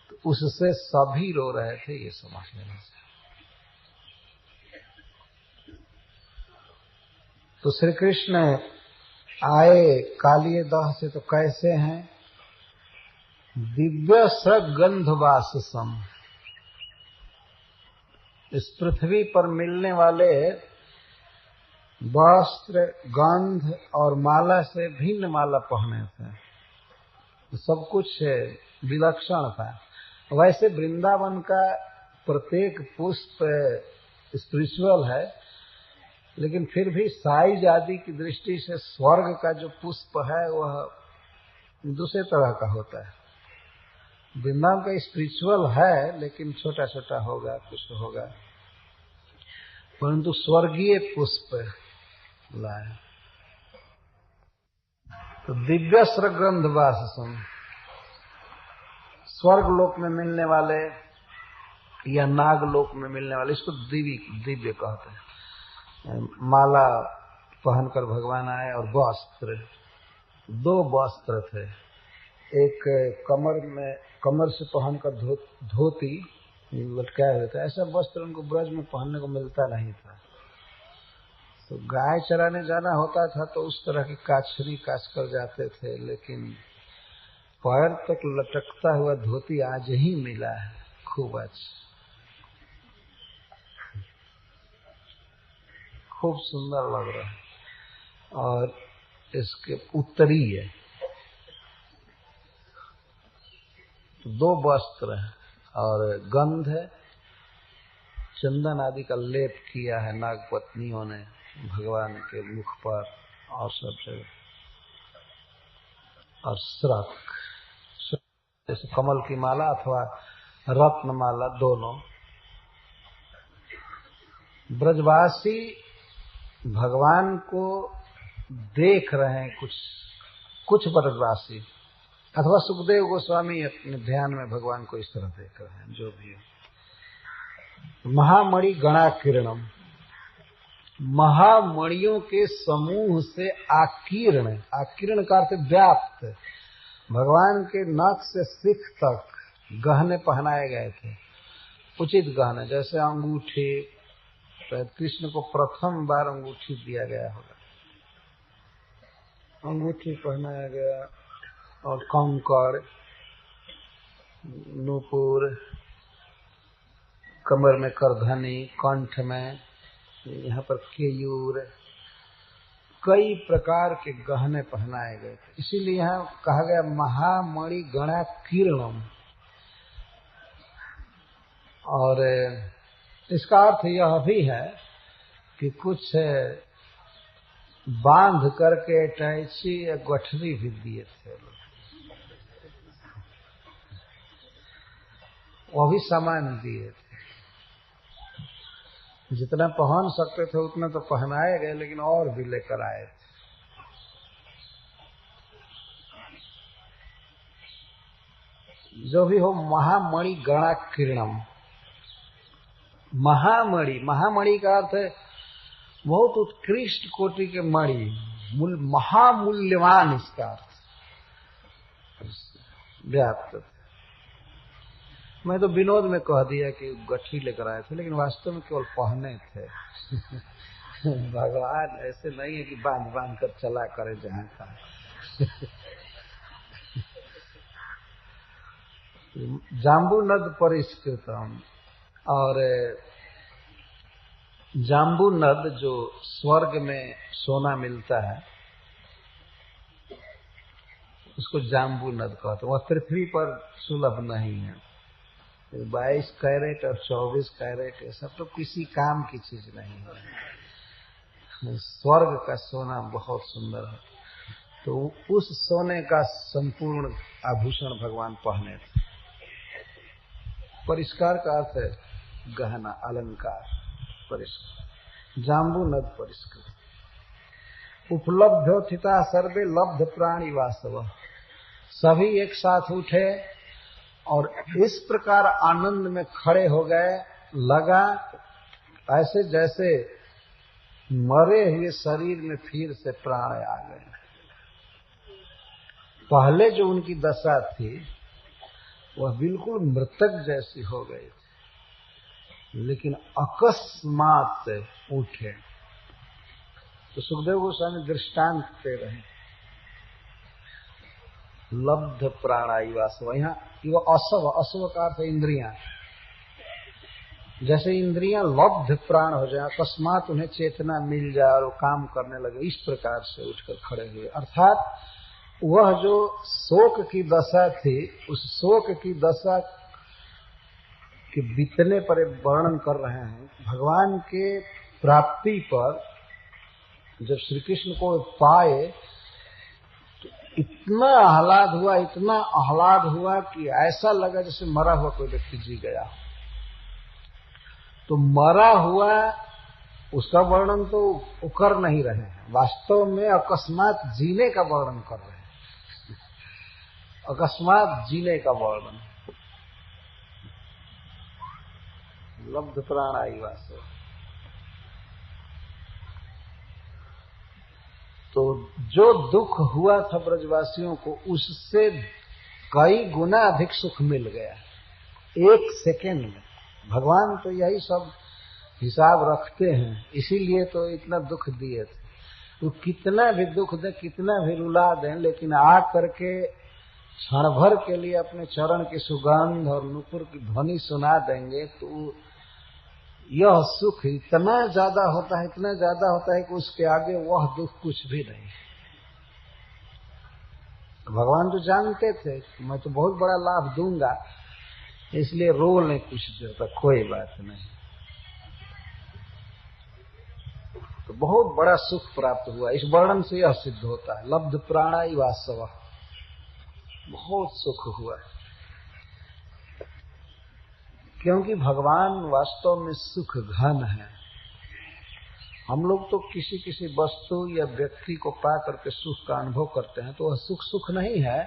तो उससे सभी रो रहे थे, ये समझ लेना चाहिए। तो श्री कृष्ण आए कालिये दह से तो कैसे हैं? दिव्य सगंध वाससम। इस पृथ्वी पर मिलने वाले वस्त्र, गंध और माला से भिन्न माला पहने थे, सब कुछ विलक्षण था। वैसे वृंदावन का प्रत्येक पुष्प स्पिरिचुअल है, लेकिन फिर भी साइज आदि की दृष्टि से स्वर्ग का जो पुष्प है वह दूसरे तरह का होता है। वृंदावन का स्पिरिचुअल है, लेकिन छोटा छोटा होगा, कुछ होगा, परंतु स्वर्गीय पुष्प लाए। तो दिव्य सगंध वाससम, स्वर्ग लोक में मिलने वाले या नाग लोक में मिलने वाले, इसको दिव्य कहते हैं। माला पहनकर भगवान आए और वस्त्र, 2 वस्त्र थे। एक कमर से पहनकर धोती लटकाए हुए थे। ऐसा वस्त्र उनको ब्रज में पहनने को मिलता नहीं था। तो गाय चराने जाना होता था तो उस तरह की काछरी काछ कर जाते थे, लेकिन पैर तक लटकता हुआ धोती आज ही मिला है, खूब अच्छा, खूब सुंदर लग रहा है। और इसके उत्तरी है, 2 वस्त्र है और गंध है, चंदन आदि का लेप किया है नाग पत्नियों ने भगवान के मुख पर और सब जगह। और श्रक, जैसे कमल की माला अथवा रत्न माला, दोनों। ब्रजवासी भगवान को देख रहे हैं, कुछ ब्रजवासी अथवा सुखदेव गोस्वामी अपने ध्यान में भगवान को इस तरह देख रहे हैं। जो भी है, महामणि गणा किरणम, महामणियों के समूह से आकीर्ण, आकीर्ण का अर्थ व्याप्त, भगवान के नख से सिख तक गहने पहनाए गए थे, उचित गहने, जैसे अंगूठी। कृष्ण को प्रथम बार अंगूठी दिया गया होगा, अंगूठी पहनाया गया, और कंकड़, नूपुर, कमर में करधनी, कंठ में यहाँ पर केयूर, कई प्रकार के गहने पहनाए गए थे। इसीलिए यहाँ कहा गया महामणि गणा किरणम। और इसका अर्थ यह भी है कि कुछ बांध करके टैची या गठरी भी दिए थे, वो भी सामान दिए थे। जितना पहन सकते थे उतना तो पहनाए गए, लेकिन और भी लेकर आए थे। जो भी हो, महामणि गणा किरणम, महामणि, महामणि का अर्थ है बहुत उत्कृष्ट कोटि के मणि, महामूल्यवान, इसका अर्थ व्याप्त। मैं तो विनोद में कह दिया कि गठरी लेकर आए थे, लेकिन वास्तव में केवल पहने थे। भगवान ऐसे नहीं है कि बांध बांध कर चला करे जहां का। जाम्बू नद परिष्कृतम, और जाम्बू नद जो स्वर्ग में सोना मिलता है उसको जाम्बू नद कहते हैं। वह पृथ्वी पर सुलभ नहीं है। 22 कैरेट और 24 कैरेट, ये सब तो किसी काम की चीज नहीं है। स्वर्ग का सोना बहुत सुंदर है, तो उस सोने का संपूर्ण आभूषण भगवान पहने थे। परिष्कार का अर्थ है गहना, अलंकार, परिष्कार। जाम्बू नद परिष्कृत। उपलब्धोत्थिता सर्वे लब्ध प्राणी वास्तव, सभी एक साथ उठे और इस प्रकार आनंद में खड़े हो गए, लगा ऐसे जैसे मरे हुए शरीर में फिर से प्राण आ गए। पहले जो उनकी दशा थी वह बिल्कुल मृतक जैसी हो गई थी, लेकिन अकस्मात उठे। तो सुखदेव गोस्वामी दृष्टांत दे रहे हैं। लब्ध प्राणाइवासव, यहाँ वो असव, असव का अर्थ इंद्रियां। जैसे इंद्रियां लब्ध प्राण हो जाए, अकस्मात उन्हें चेतना मिल जाए और वो काम करने लगे, इस प्रकार से उठकर खड़े हुए। अर्थात वह जो शोक की दशा थी, उस शोक की दशा के बीतने पर वर्णन कर रहे हैं। भगवान के प्राप्ति पर जब श्री कृष्ण को पाए तो इतना आह्लाद हुआ, इतना आह्लाद हुआ कि ऐसा लगा जैसे मरा हुआ कोई व्यक्ति जी गया। तो मरा हुआ उसका वर्णन तो वो कर नहीं रहे हैं, वास्तव में अकस्मात जीने का वर्णन कर रहे हैं। अकस्मात जीने का वर्णन। लब्ध प्राणाइवास। तो जो दुख हुआ था ब्रजवासियों को, उससे कई गुना अधिक सुख मिल गया 1 सेकेंड में। भगवान तो यही सब हिसाब रखते हैं, इसीलिए तो इतना दुख दिए थे। तो कितना भी दुख दे, कितना भी रुला दें, लेकिन आ करके क्षण भर के लिए अपने चरण की सुगंध और नुपुर की ध्वनि सुना देंगे तो यह सुख इतना ज्यादा होता है, इतना ज्यादा होता है कि उसके आगे वह दुख कुछ भी नहीं। भगवान तो जानते थे मैं तो बहुत बड़ा लाभ दूंगा, इसलिए रो लें कुछ देर तक, कोई बात नहीं। तो बहुत बड़ा सुख प्राप्त हुआ। इस वर्णन से यह सिद्ध होता है, लब्ध प्राणाइवासव, बहुत सुख हुआ। क्योंकि भगवान वास्तव में सुख घन है। हम लोग तो किसी किसी वस्तु या व्यक्ति को पा करके सुख का अनुभव करते हैं, तो वह सुख सुख नहीं है,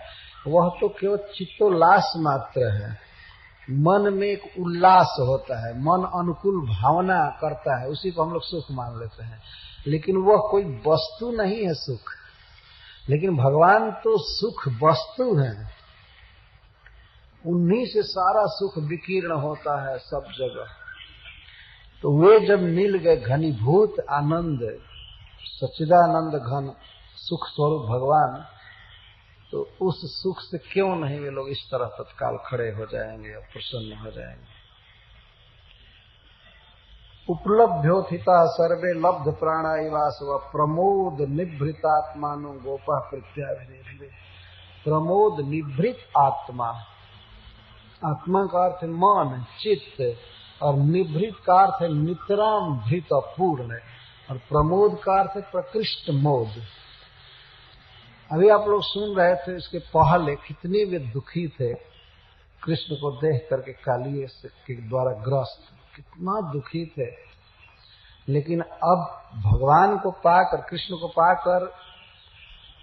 वह तो केवल चित्तोल्लास मात्र है। मन में एक उल्लास होता है, मन अनुकूल भावना करता है, उसी को हम लोग सुख मान लेते हैं। लेकिन वह कोई वस्तु नहीं है सुख। लेकिन भगवान तो सुख वस्तु है, उन्हीं से सारा सुख विकीर्ण होता है सब जगह। तो वे जब मिल गए घनीभूत आनंद, सच्चिदानंद घन सुख स्वरूप भगवान, तो उस सुख से क्यों नहीं वे लोग इस तरह तत्काल खड़े हो जाएंगे और प्रसन्न हो जाएंगे। उपलब्ध्योथिता सर्वे लब्ध प्राणाइवास व प्रमोद निभृतात्मानो गोपा प्रत्याभिरे। प्रमोद निभृत आत्मा, आत्मा का अर्थ मन चित्त, और निभृत का अर्थ है नितराम भृत पूर्ण, और प्रमोद का अर्थ है प्रकृष्ट मोद। अभी आप लोग सुन रहे थे, इसके पहले कितने वे दुखी थे कृष्ण को देख करके, कालिए के द्वारा ग्रस्त, कितना दुखी थे। लेकिन अब भगवान को पाकर, कृष्ण को पाकर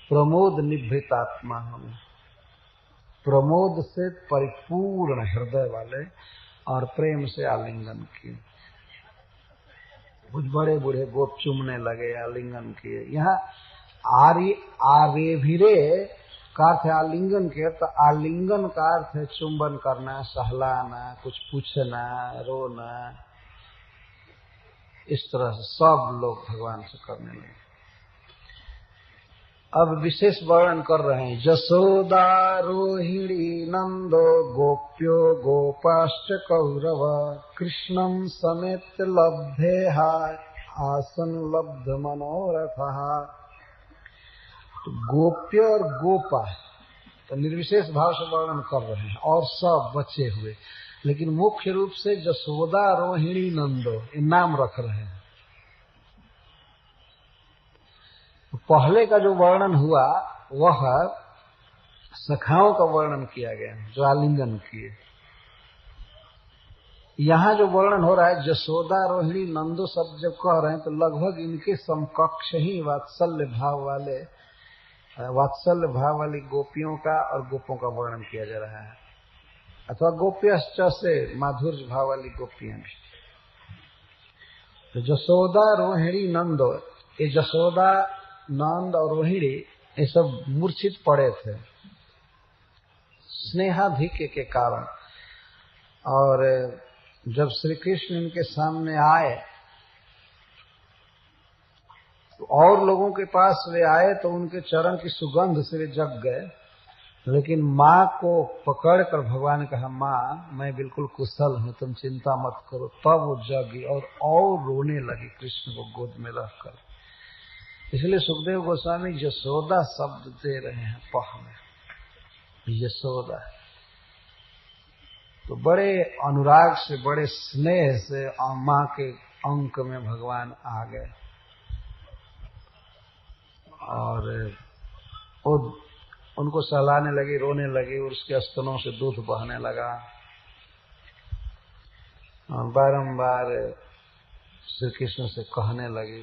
प्रमोद निभृत आत्मा, हम प्रमोद से परिपूर्ण हृदय वाले और प्रेम से आलिंगन किए। कुछ बड़े बूढ़े गोप चूमने लगे, आलिंगन किए। यहाँ आरेभिरे का अर्थ है आलिंगन किए, तो आलिंगन का अर्थ है चुंबन करना, सहलाना, कुछ पूछना, रोना। इस तरह से सब लोग भगवान से करने लगे। अब विशेष वर्णन कर रहे हैं। जसोदा रोहिणी नंदो गोप्यो गोपाश्च कौरव कृष्णं समेत लब्धे आसन लब्ध मनोरथ। तो गोप्य और गोपा तो निर्विशेष भाव से वर्णन कर रहे हैं, और सब बचे हुए, लेकिन मुख्य रूप से जसोदा रोहिणी नंदो ये नाम रख रहे हैं। पहले का जो वर्णन हुआ वह सखाओं का वर्णन किया गया जो आलिंगन किए। यहाँ जो वर्णन हो रहा है जसोदा रोहिणी नंदो शब्द जब कह रहे हैं तो लगभग इनके समकक्ष ही वात्सल्य भाव वाली गोपियों का और गोपों का वर्णन किया जा रहा है, अथवा गोप्यश्च से माधुर्य भाव वाली गोपियां भी। तो जसोदा रोहिणी नंदो, ये जसोदा नंद और रोहिणी ये सब मूर्छित पड़े थे स्नेहाधिक्य के कारण, और जब श्री कृष्ण इनके सामने आए तो और लोगों के पास वे आए तो उनके चरण की सुगंध से वे जग गए, लेकिन माँ को पकड़कर भगवान ने कहा, माँ मैं बिल्कुल कुशल हूँ, तुम चिंता मत करो। तब वो जगी और रोने लगी कृष्ण को गोद में रखकर। इसलिए सुखदेव गोस्वामी यशोदा शब्द दे रहे हैं पह में, यशोदा। तो बड़े अनुराग से, बड़े स्नेह से माँ के अंक में भगवान आ गए और उनको सहलाने लगी, रोने लगी, और उसके स्तनों से दूध बहने लगा। और बारंबार श्री कृष्ण से कहने लगी,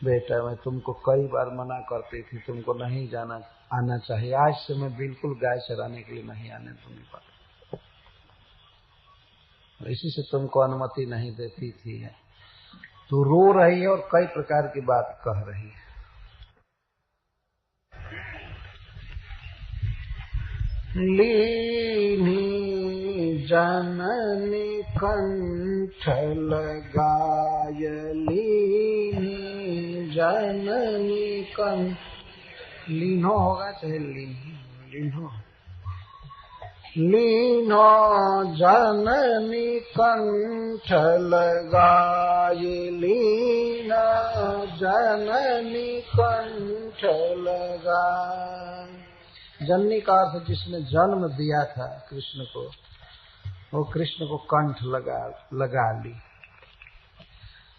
बेटा मैं तुमको कई बार मना करती थी, तुमको नहीं आना चाहिए, आज से मैं बिल्कुल गाय चराने के लिए नहीं आने दूंगी पाता, इसी से तुमको अनुमति नहीं देती थी। तो रो रही है और कई प्रकार की बात कह रही है। लीनी जननी कंठ लगाय, लीनी जननी कंठ, लीनो होगा चाहे लीनो, लीनो जननी कंठ लगाय, लीना जननी कंठ लगाय। जननी का अर्थ जिसने जन्म दिया था कृष्ण को, वो कृष्ण को कंठ लगा ली।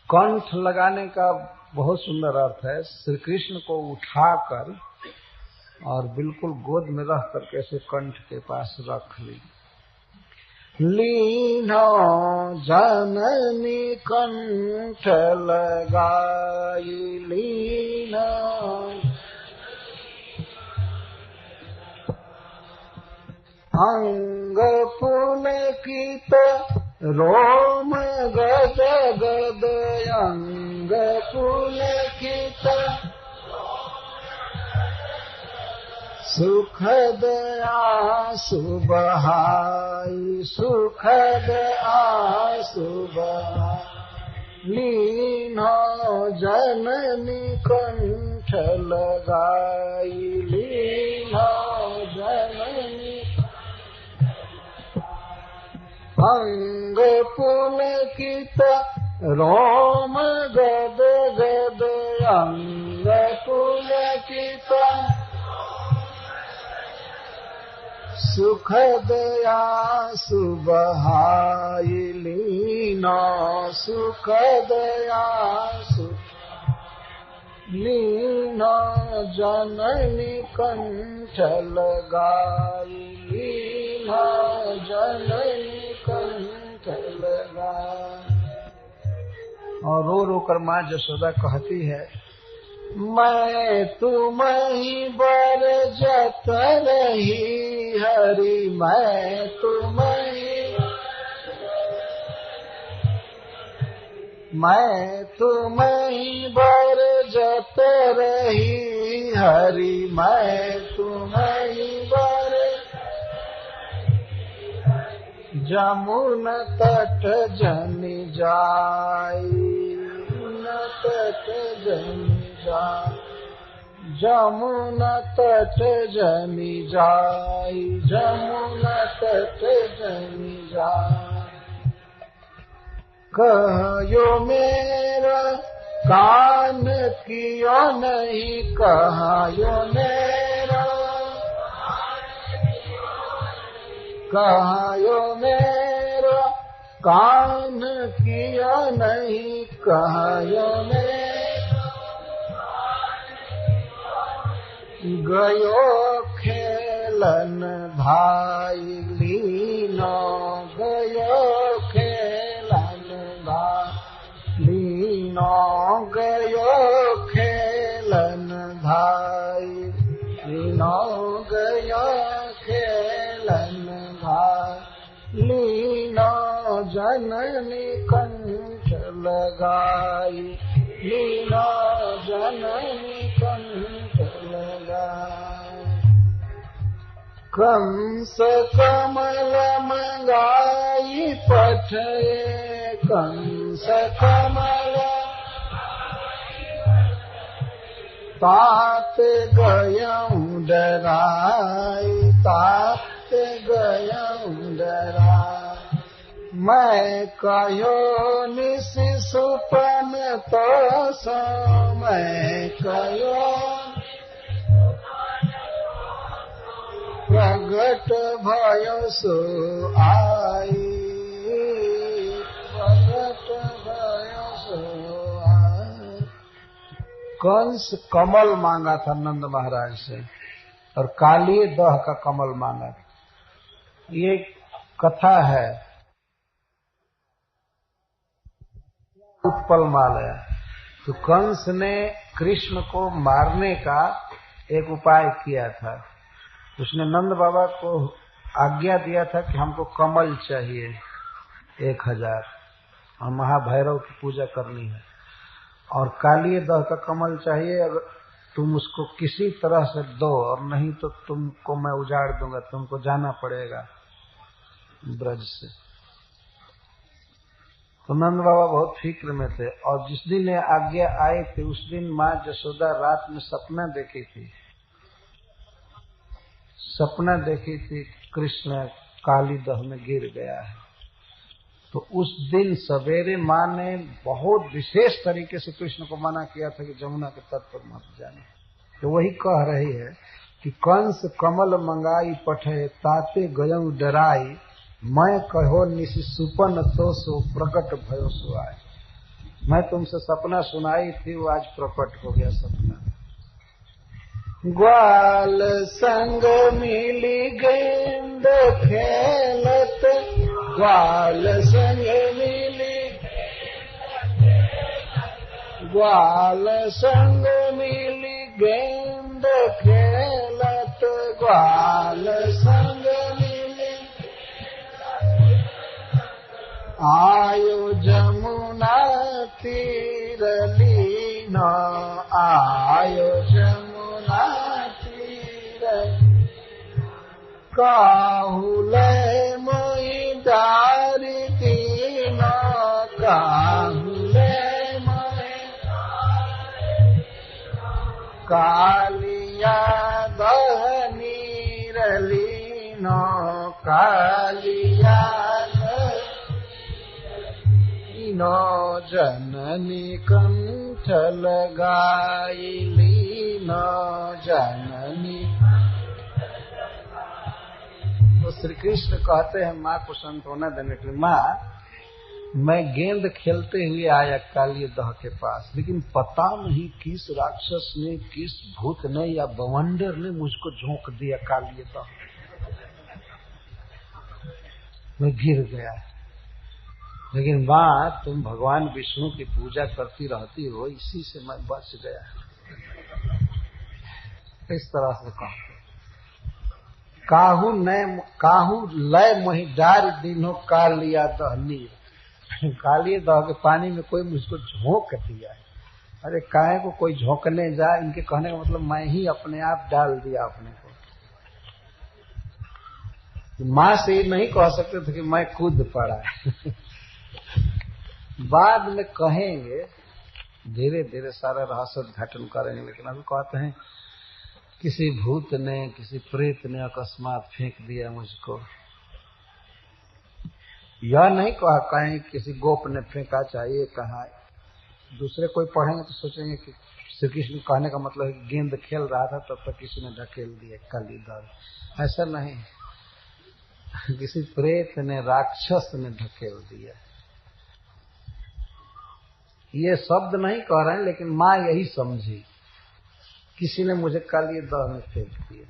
कंठ लगाने का बहुत सुंदर अर्थ है, श्री कृष्ण को उठाकर और बिल्कुल गोद में रख करके ऐसे कंठ के पास रख ली। लीनो जननी कंठ लगाई, लीनो अंग पुलकित रोम गद गद, अंग पुलकित सुखद आंसू बहाई, सुखद आंसू बहाई। लीनो जननी कंठ लगाई, लीनो जननी अंग पुलकित रोम गद गद, अंग पुलकित सुखद आंसू बहाई। लीनो सुखद आंसू, लीनो जननी कंठ लगाई, लीनो जननी कंठ लगाई। और रो रो कर माँ यशोदा कहती है, मैं तुम ही बर जत रही हरि, मैं तुम ही, मैं तुम ही बर जत रही हरि, मैं तुम ही बर जमुन तट जनि जाई, तट जनि जमुना तट जनि जाई, जमुना तट जनि जाई। कहो मेरा कान कियो नहीं, कहो मेरा, कहो मेरा कान कियो नहीं, कहो मेरा गयो खेलन भाई। लीनो गयो खेलन भाई, लीनो गयो खेलन भाई, लीनो गयो खेलन भाई। लीनो जननी कंठ लगाई, लीनो जननी कंठ लगाई। कंस कमल मंगाई पठये, कंस कमल तात गयं डराई, तात गयं डराई। मैं कहो निसि सुपन तो सो, मैं कहो प्रगट भयो सो आई, प्रगट भयो सो आई। कंस कमल मांगा था नंद महाराज से और काली दह का कमल मांगा था। ये कथा है उत्पल मालय। तो कंस ने कृष्ण को मारने का एक उपाय किया था। उसने नंद बाबा को आज्ञा दिया था कि हमको कमल चाहिए 1000 और महाभैरव की पूजा करनी है, और काली दह का कमल चाहिए। अगर तुम उसको किसी तरह से दो और नहीं तो तुमको मैं उजाड़ दूंगा, तुमको जाना पड़ेगा ब्रज से। तो नंद बाबा बहुत फिक्र में थे, और जिस दिन ये आज्ञा आई थी उस दिन माँ यशोदा रात में सपना देखी थी। सपना देखी थी कृष्ण काली दह में गिर गया है। तो उस दिन सवेरे माँ ने बहुत विशेष तरीके से कृष्ण को मना किया था कि जमुना के तट पर मत जाना। तो वही कह रही है कि कंस कमल मंगाई पठे, ताते गयं डराई। मैं कहो निसि सुपन तो सो, प्रकट भयो सो आए। मैं तुमसे सपना सुनाई थी, वो आज प्रकट हो गया सपना। ग्वाल संग मिली गेंद खेलत, ग्वाल संग मिली, ग्वाल संग मिली गेंद खेलत, ग्वाल संग मिली आयो जमुना तीर लीन, आयो जमुना तीर। काहुले मोहि डारी दीन, काहुले मोहि कालिया दह नीर लीन, कालिया नो जननी कंठ लगाई लीन, जननी। तो श्री कृष्ण कहते हैं माँ को सांत्वना देने के लिए, माँ मैं गेंद खेलते हुए आया काली दह के पास, लेकिन पता नहीं किस राक्षस ने, किस भूत ने या बवंडर ने मुझको झोंक दिया काली दह, मैं गिर गया। लेकिन माँ तुम भगवान विष्णु की पूजा करती रहती हो, इसी से मैं बच गया। इस तरह से कहते काहू लय मोहि डार दीनो कालिया दह नीर। कालिया दह के पानी में कोई मुझको झोंक दिया है। अरे काहे को कोई झोंकने जाए, इनके कहने का मतलब मैं ही अपने आप डाल दिया अपने को। माँ से ये नहीं कह सकते थे कि मैं कूद पड़ा। बाद में कहेंगे, धीरे धीरे सारा रहस्य उद्घाटन करेंगे, लेकिन अभी कहते हैं किसी भूत ने, किसी प्रेत ने अकस्मात फेंक दिया मुझको। यह नहीं कहा कहीं किसी गोप ने फेंका, चाहिए कहा। दूसरे कोई पढ़ेंगे तो सोचेंगे कि श्री कृष्ण कहने का मतलब है गेंद खेल रहा था तब तक किसी ने ढकेल दिया काली दह। ऐसा नहीं, किसी प्रेत ने, राक्षस ने ढकेल दिया। ये शब्द नहीं कह रहे हैं, लेकिन माँ यही समझी, किसी ने मुझे काली दह में फेंक दिया।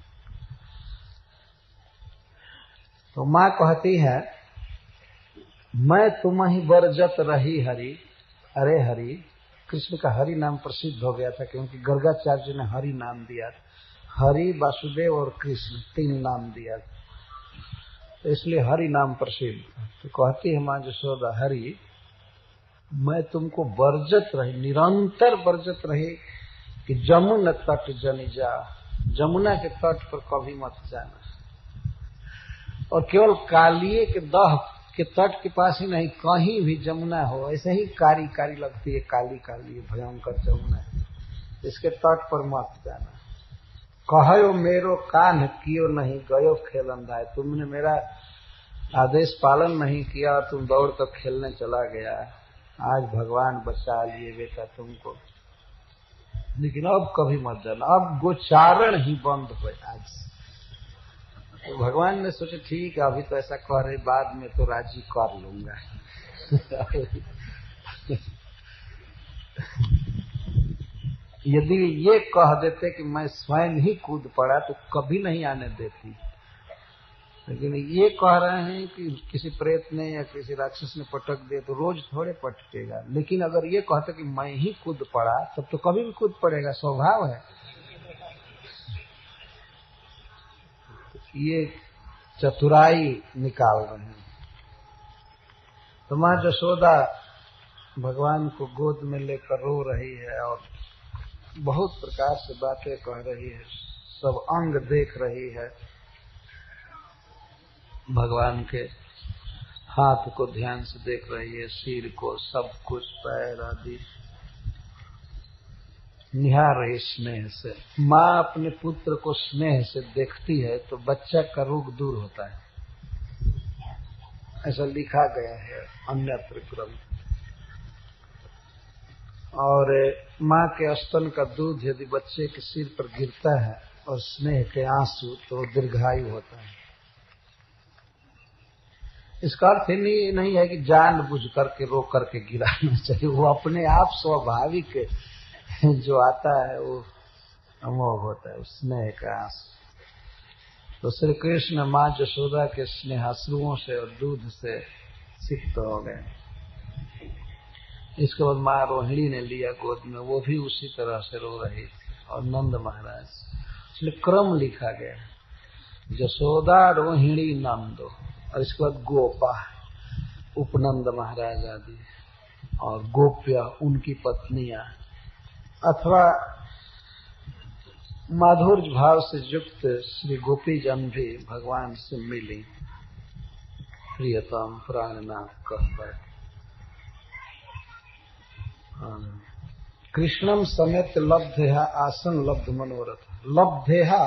तो माँ कहती है मैं तुम ही बरजत रही हरि। अरे हरि, कृष्ण का हरि नाम प्रसिद्ध हो गया था, क्योंकि गर्गाचार्य ने हरि नाम दिया। हरि, वासुदेव और कृष्ण 3 नाम दिया, तो इसलिए हरि नाम प्रसिद्ध। तो कहती है माँ यशोदा, हरि मैं तुमको बरजत रही, निरंतर बरजत रही कि जमुना तट जनि जा, जमुना के तट पर कभी मत जाना। और केवल कालिए के दह के तट के पास ही नहीं, कहीं भी जमुना हो ऐसे ही कारी कारी लगती है, काली काली भयंकर जमुना है। इसके तट पर मत जाना। कहो मेरो कान कियो नहीं गयो खेलंदाय, तुमने मेरा आदेश पालन नहीं किया और तुम दौड़ कर खेलने चला गया। आज भगवान बचा लिए बेटा तुमको, लेकिन अब कभी मत जाना, अब गोचारण ही बंद हो आज। तो भगवान ने सोचा ठीक है, अभी तो ऐसा कह रहे, बाद में तो राजी कर लूंगा। यदि ये कह देते कि मैं स्वयं ही कूद पड़ा तो कभी नहीं आने देती, लेकिन ये कह रहे हैं कि किसी प्रेत ने या किसी राक्षस ने पटक दिया तो रोज थोड़े पटकेगा। लेकिन अगर ये कहते कि मैं ही कूद पड़ा तब तो कभी भी कूद पड़ेगा, स्वभाव है। ये चतुराई निकाल रहे हैं। तो माँ यशोदा भगवान को गोद में लेकर रो रही है और बहुत प्रकार से बातें कह रही है, सब अंग देख रही है, भगवान के हाथ को ध्यान से देख रही है, सिर को, सब कुछ, पैर आदि निहार रही स्नेह से। माँ अपने पुत्र को स्नेह से देखती है तो बच्चा का रोग दूर होता है, ऐसा लिखा गया है अन्यत्र ग्रंथ। और माँ के स्तन का दूध यदि बच्चे के सिर पर गिरता है और स्नेह के आंसू तो दीर्घायु होता है। इसका अर्थ नहीं है कि जानबूझ करके रो करके गिराना चाहिए, वो अपने आप स्वाभाविक जो आता है वो अमोघ होता है, स्नेह का आंसू। तो श्री कृष्ण माँ यशोदा के स्नेहाश्रुओं से और दूध से सिक्त हो गए। इसके बाद माँ रोहिणी ने लिया गोद में, वो भी उसी तरह से रो रही थी, और नंद महाराज, इसलिए क्रम लिखा गया, यशोदा, रोहिणी, नंदो, और इसके बाद गोपा, उपनंद महाराज आदि, और गोप्य उनकी पत्नियां, अथवा माधुर्य भाव से युक्त श्री गोपी जन भी भगवान से मिली, प्रियतम प्राणनाथ कहकर। कृष्णम समेत लब्धेहा आसन लब्ध मनोरथ। लब्धेहा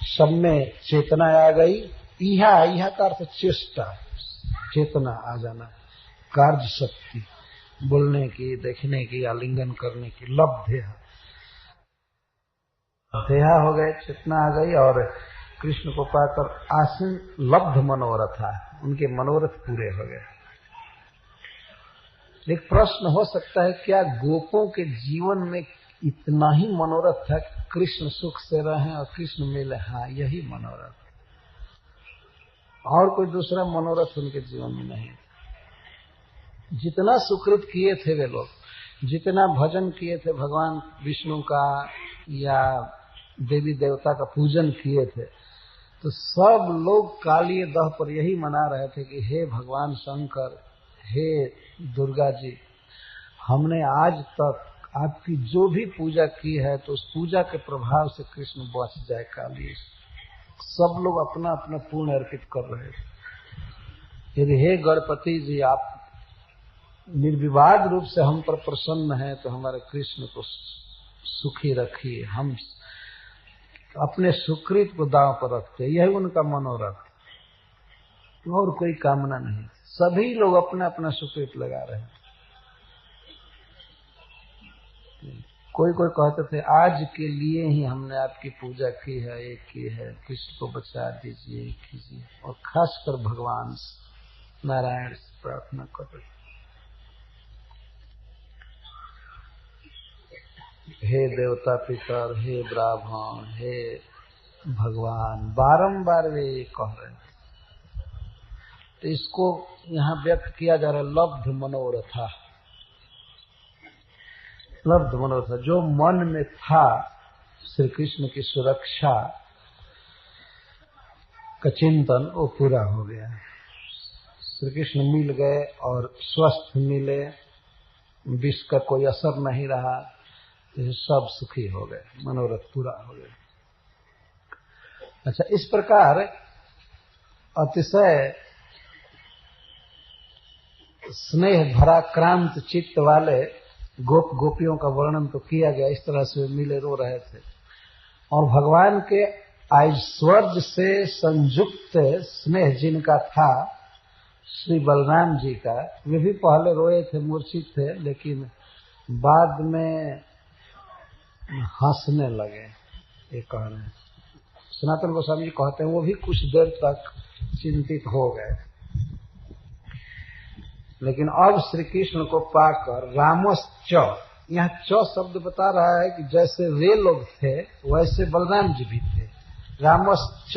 सब में चेतना आ गई, इहा का अर्थ चेष्टा, चेतना आ जाना, कार्य शक्ति, बोलने की, देखने की, आलिंगन करने की। लब्धेहा देहा हो गए, चेतना आ गई, और कृष्ण को पाकर आसन लब्ध मनोरथा, उनके मनोरथ पूरे हो गए। एक प्रश्न हो सकता है, क्या गोपों के जीवन में इतना ही मनोरथ था कि कृष्ण सुख से रहें और कृष्ण मिले? हाँ, यही मनोरथ, और कोई दूसरा मनोरथ उनके जीवन में नहीं। जितना सुकृत किए थे वे लोग, जितना भजन किए थे भगवान विष्णु का या देवी देवता का पूजन किए थे, तो सब लोग कालिय दह पर यही मना रहे थे कि हे भगवान शंकर, हे दुर्गा जी, हमने आज तक आपकी जो भी पूजा की है तो उस पूजा के प्रभाव से कृष्ण बच जाए कालिय। सब लोग अपना अपना पूर्ण अर्पित कर रहे थे। यदि हे गणपति जी, आप निर्विवाद रूप से हम पर प्रसन्न हैं तो हमारे कृष्ण को सुखी रखिए। हम अपने सुकृत को दांव पर रखते, यही उनका मनोरथ, और कोई कामना नहीं। सभी लोग अपना अपना सुकृत लगा रहे हैं। कोई कोई कहते थे आज के लिए ही हमने आपकी पूजा की है, एक की है, कृष्ण को बचा दीजिए, कीजिए, और खासकर भगवान नारायण से प्रार्थना कर रहे। हे देवता पितर, हे ब्राह्मण, हे भगवान, बारंबार वे ये कह रहे हैं। तो इसको यहाँ व्यक्त किया जा रहा है लब्ध मनोरथा। लब्ध मनोरथा, जो मन में था श्री कृष्ण की सुरक्षा का चिंतन, वो पूरा हो गया। श्री कृष्ण मिल गए और स्वस्थ मिले, विष का कोई असर नहीं रहा, तो सब सुखी हो गए, मनोरथ पूरा हो गया। अच्छा, इस प्रकार अतिशय स्नेह भरा क्रांत चित्त वाले गोप गोपियों का वर्णन तो किया गया, इस तरह से मिले रो रहे थे। और भगवान के ऐश्वर्य से संयुक्त स्नेह जिनका था श्री बलराम जी का, वे भी पहले रोए थे, मूर्छित थे, लेकिन बाद में हंसने लगे। ये कह रहे हैं, सनातन गोस्वामी जी कहते हैं वो भी कुछ देर तक चिंतित हो गए, लेकिन अब श्री कृष्ण को पाकर रामश्च, यहाँ च शब्द बता रहा है कि जैसे वे लोग थे वैसे बलराम जी भी थे। रामश्च,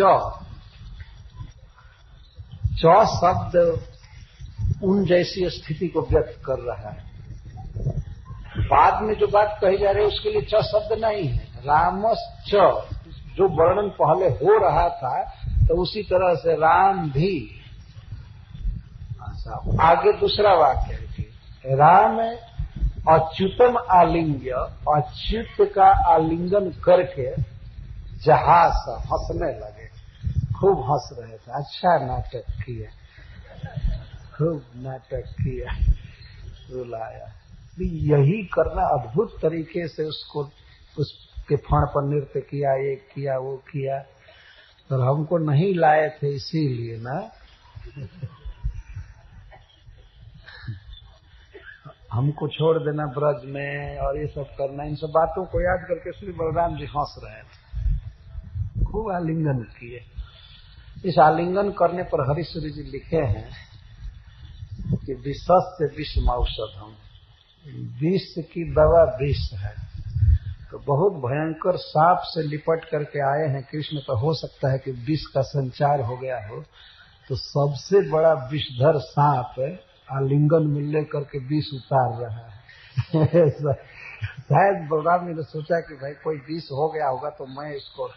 च शब्द उन जैसी स्थिति को व्यक्त कर रहा है। बाद में जो बात कही जा रही है उसके लिए च शब्द नहीं है। रामश्च, जो वर्णन पहले हो रहा था तो उसी तरह से राम भी। आगे दूसरा वाक्य है कि राम अच्युतम आलिंग्य, अच्युत का आलिंगन करके जहाज हंसने लगे, खूब हंस रहे थे। अच्छा नाटक किया, खूब नाटक किया, रुलाया। यही करना, अद्भुत तरीके से उसको उसके फण पर नृत्य किया, ये किया वो किया, और हमको नहीं लाए थे इसीलिए ना। हमको छोड़ देना ब्रज में और ये सब करना, इन सब बातों को याद करके श्री बलराम जी हंस रहे थे, खूब आलिंगन किए। इस आलिंगन करने पर हरिश्वरी जी लिखे हैं कि विषस्य विषम औषधम, विष की दवा विष है। तो बहुत भयंकर सांप से लिपट करके आए हैं कृष्ण, तो हो सकता है कि विष का संचार हो गया हो। तो सबसे बड़ा विषधर सांप आलिंगन में लेकर के विष उतार रहा है। शायद बलराम ने सोचा कि भाई कोई विष हो गया होगा तो मैं इसको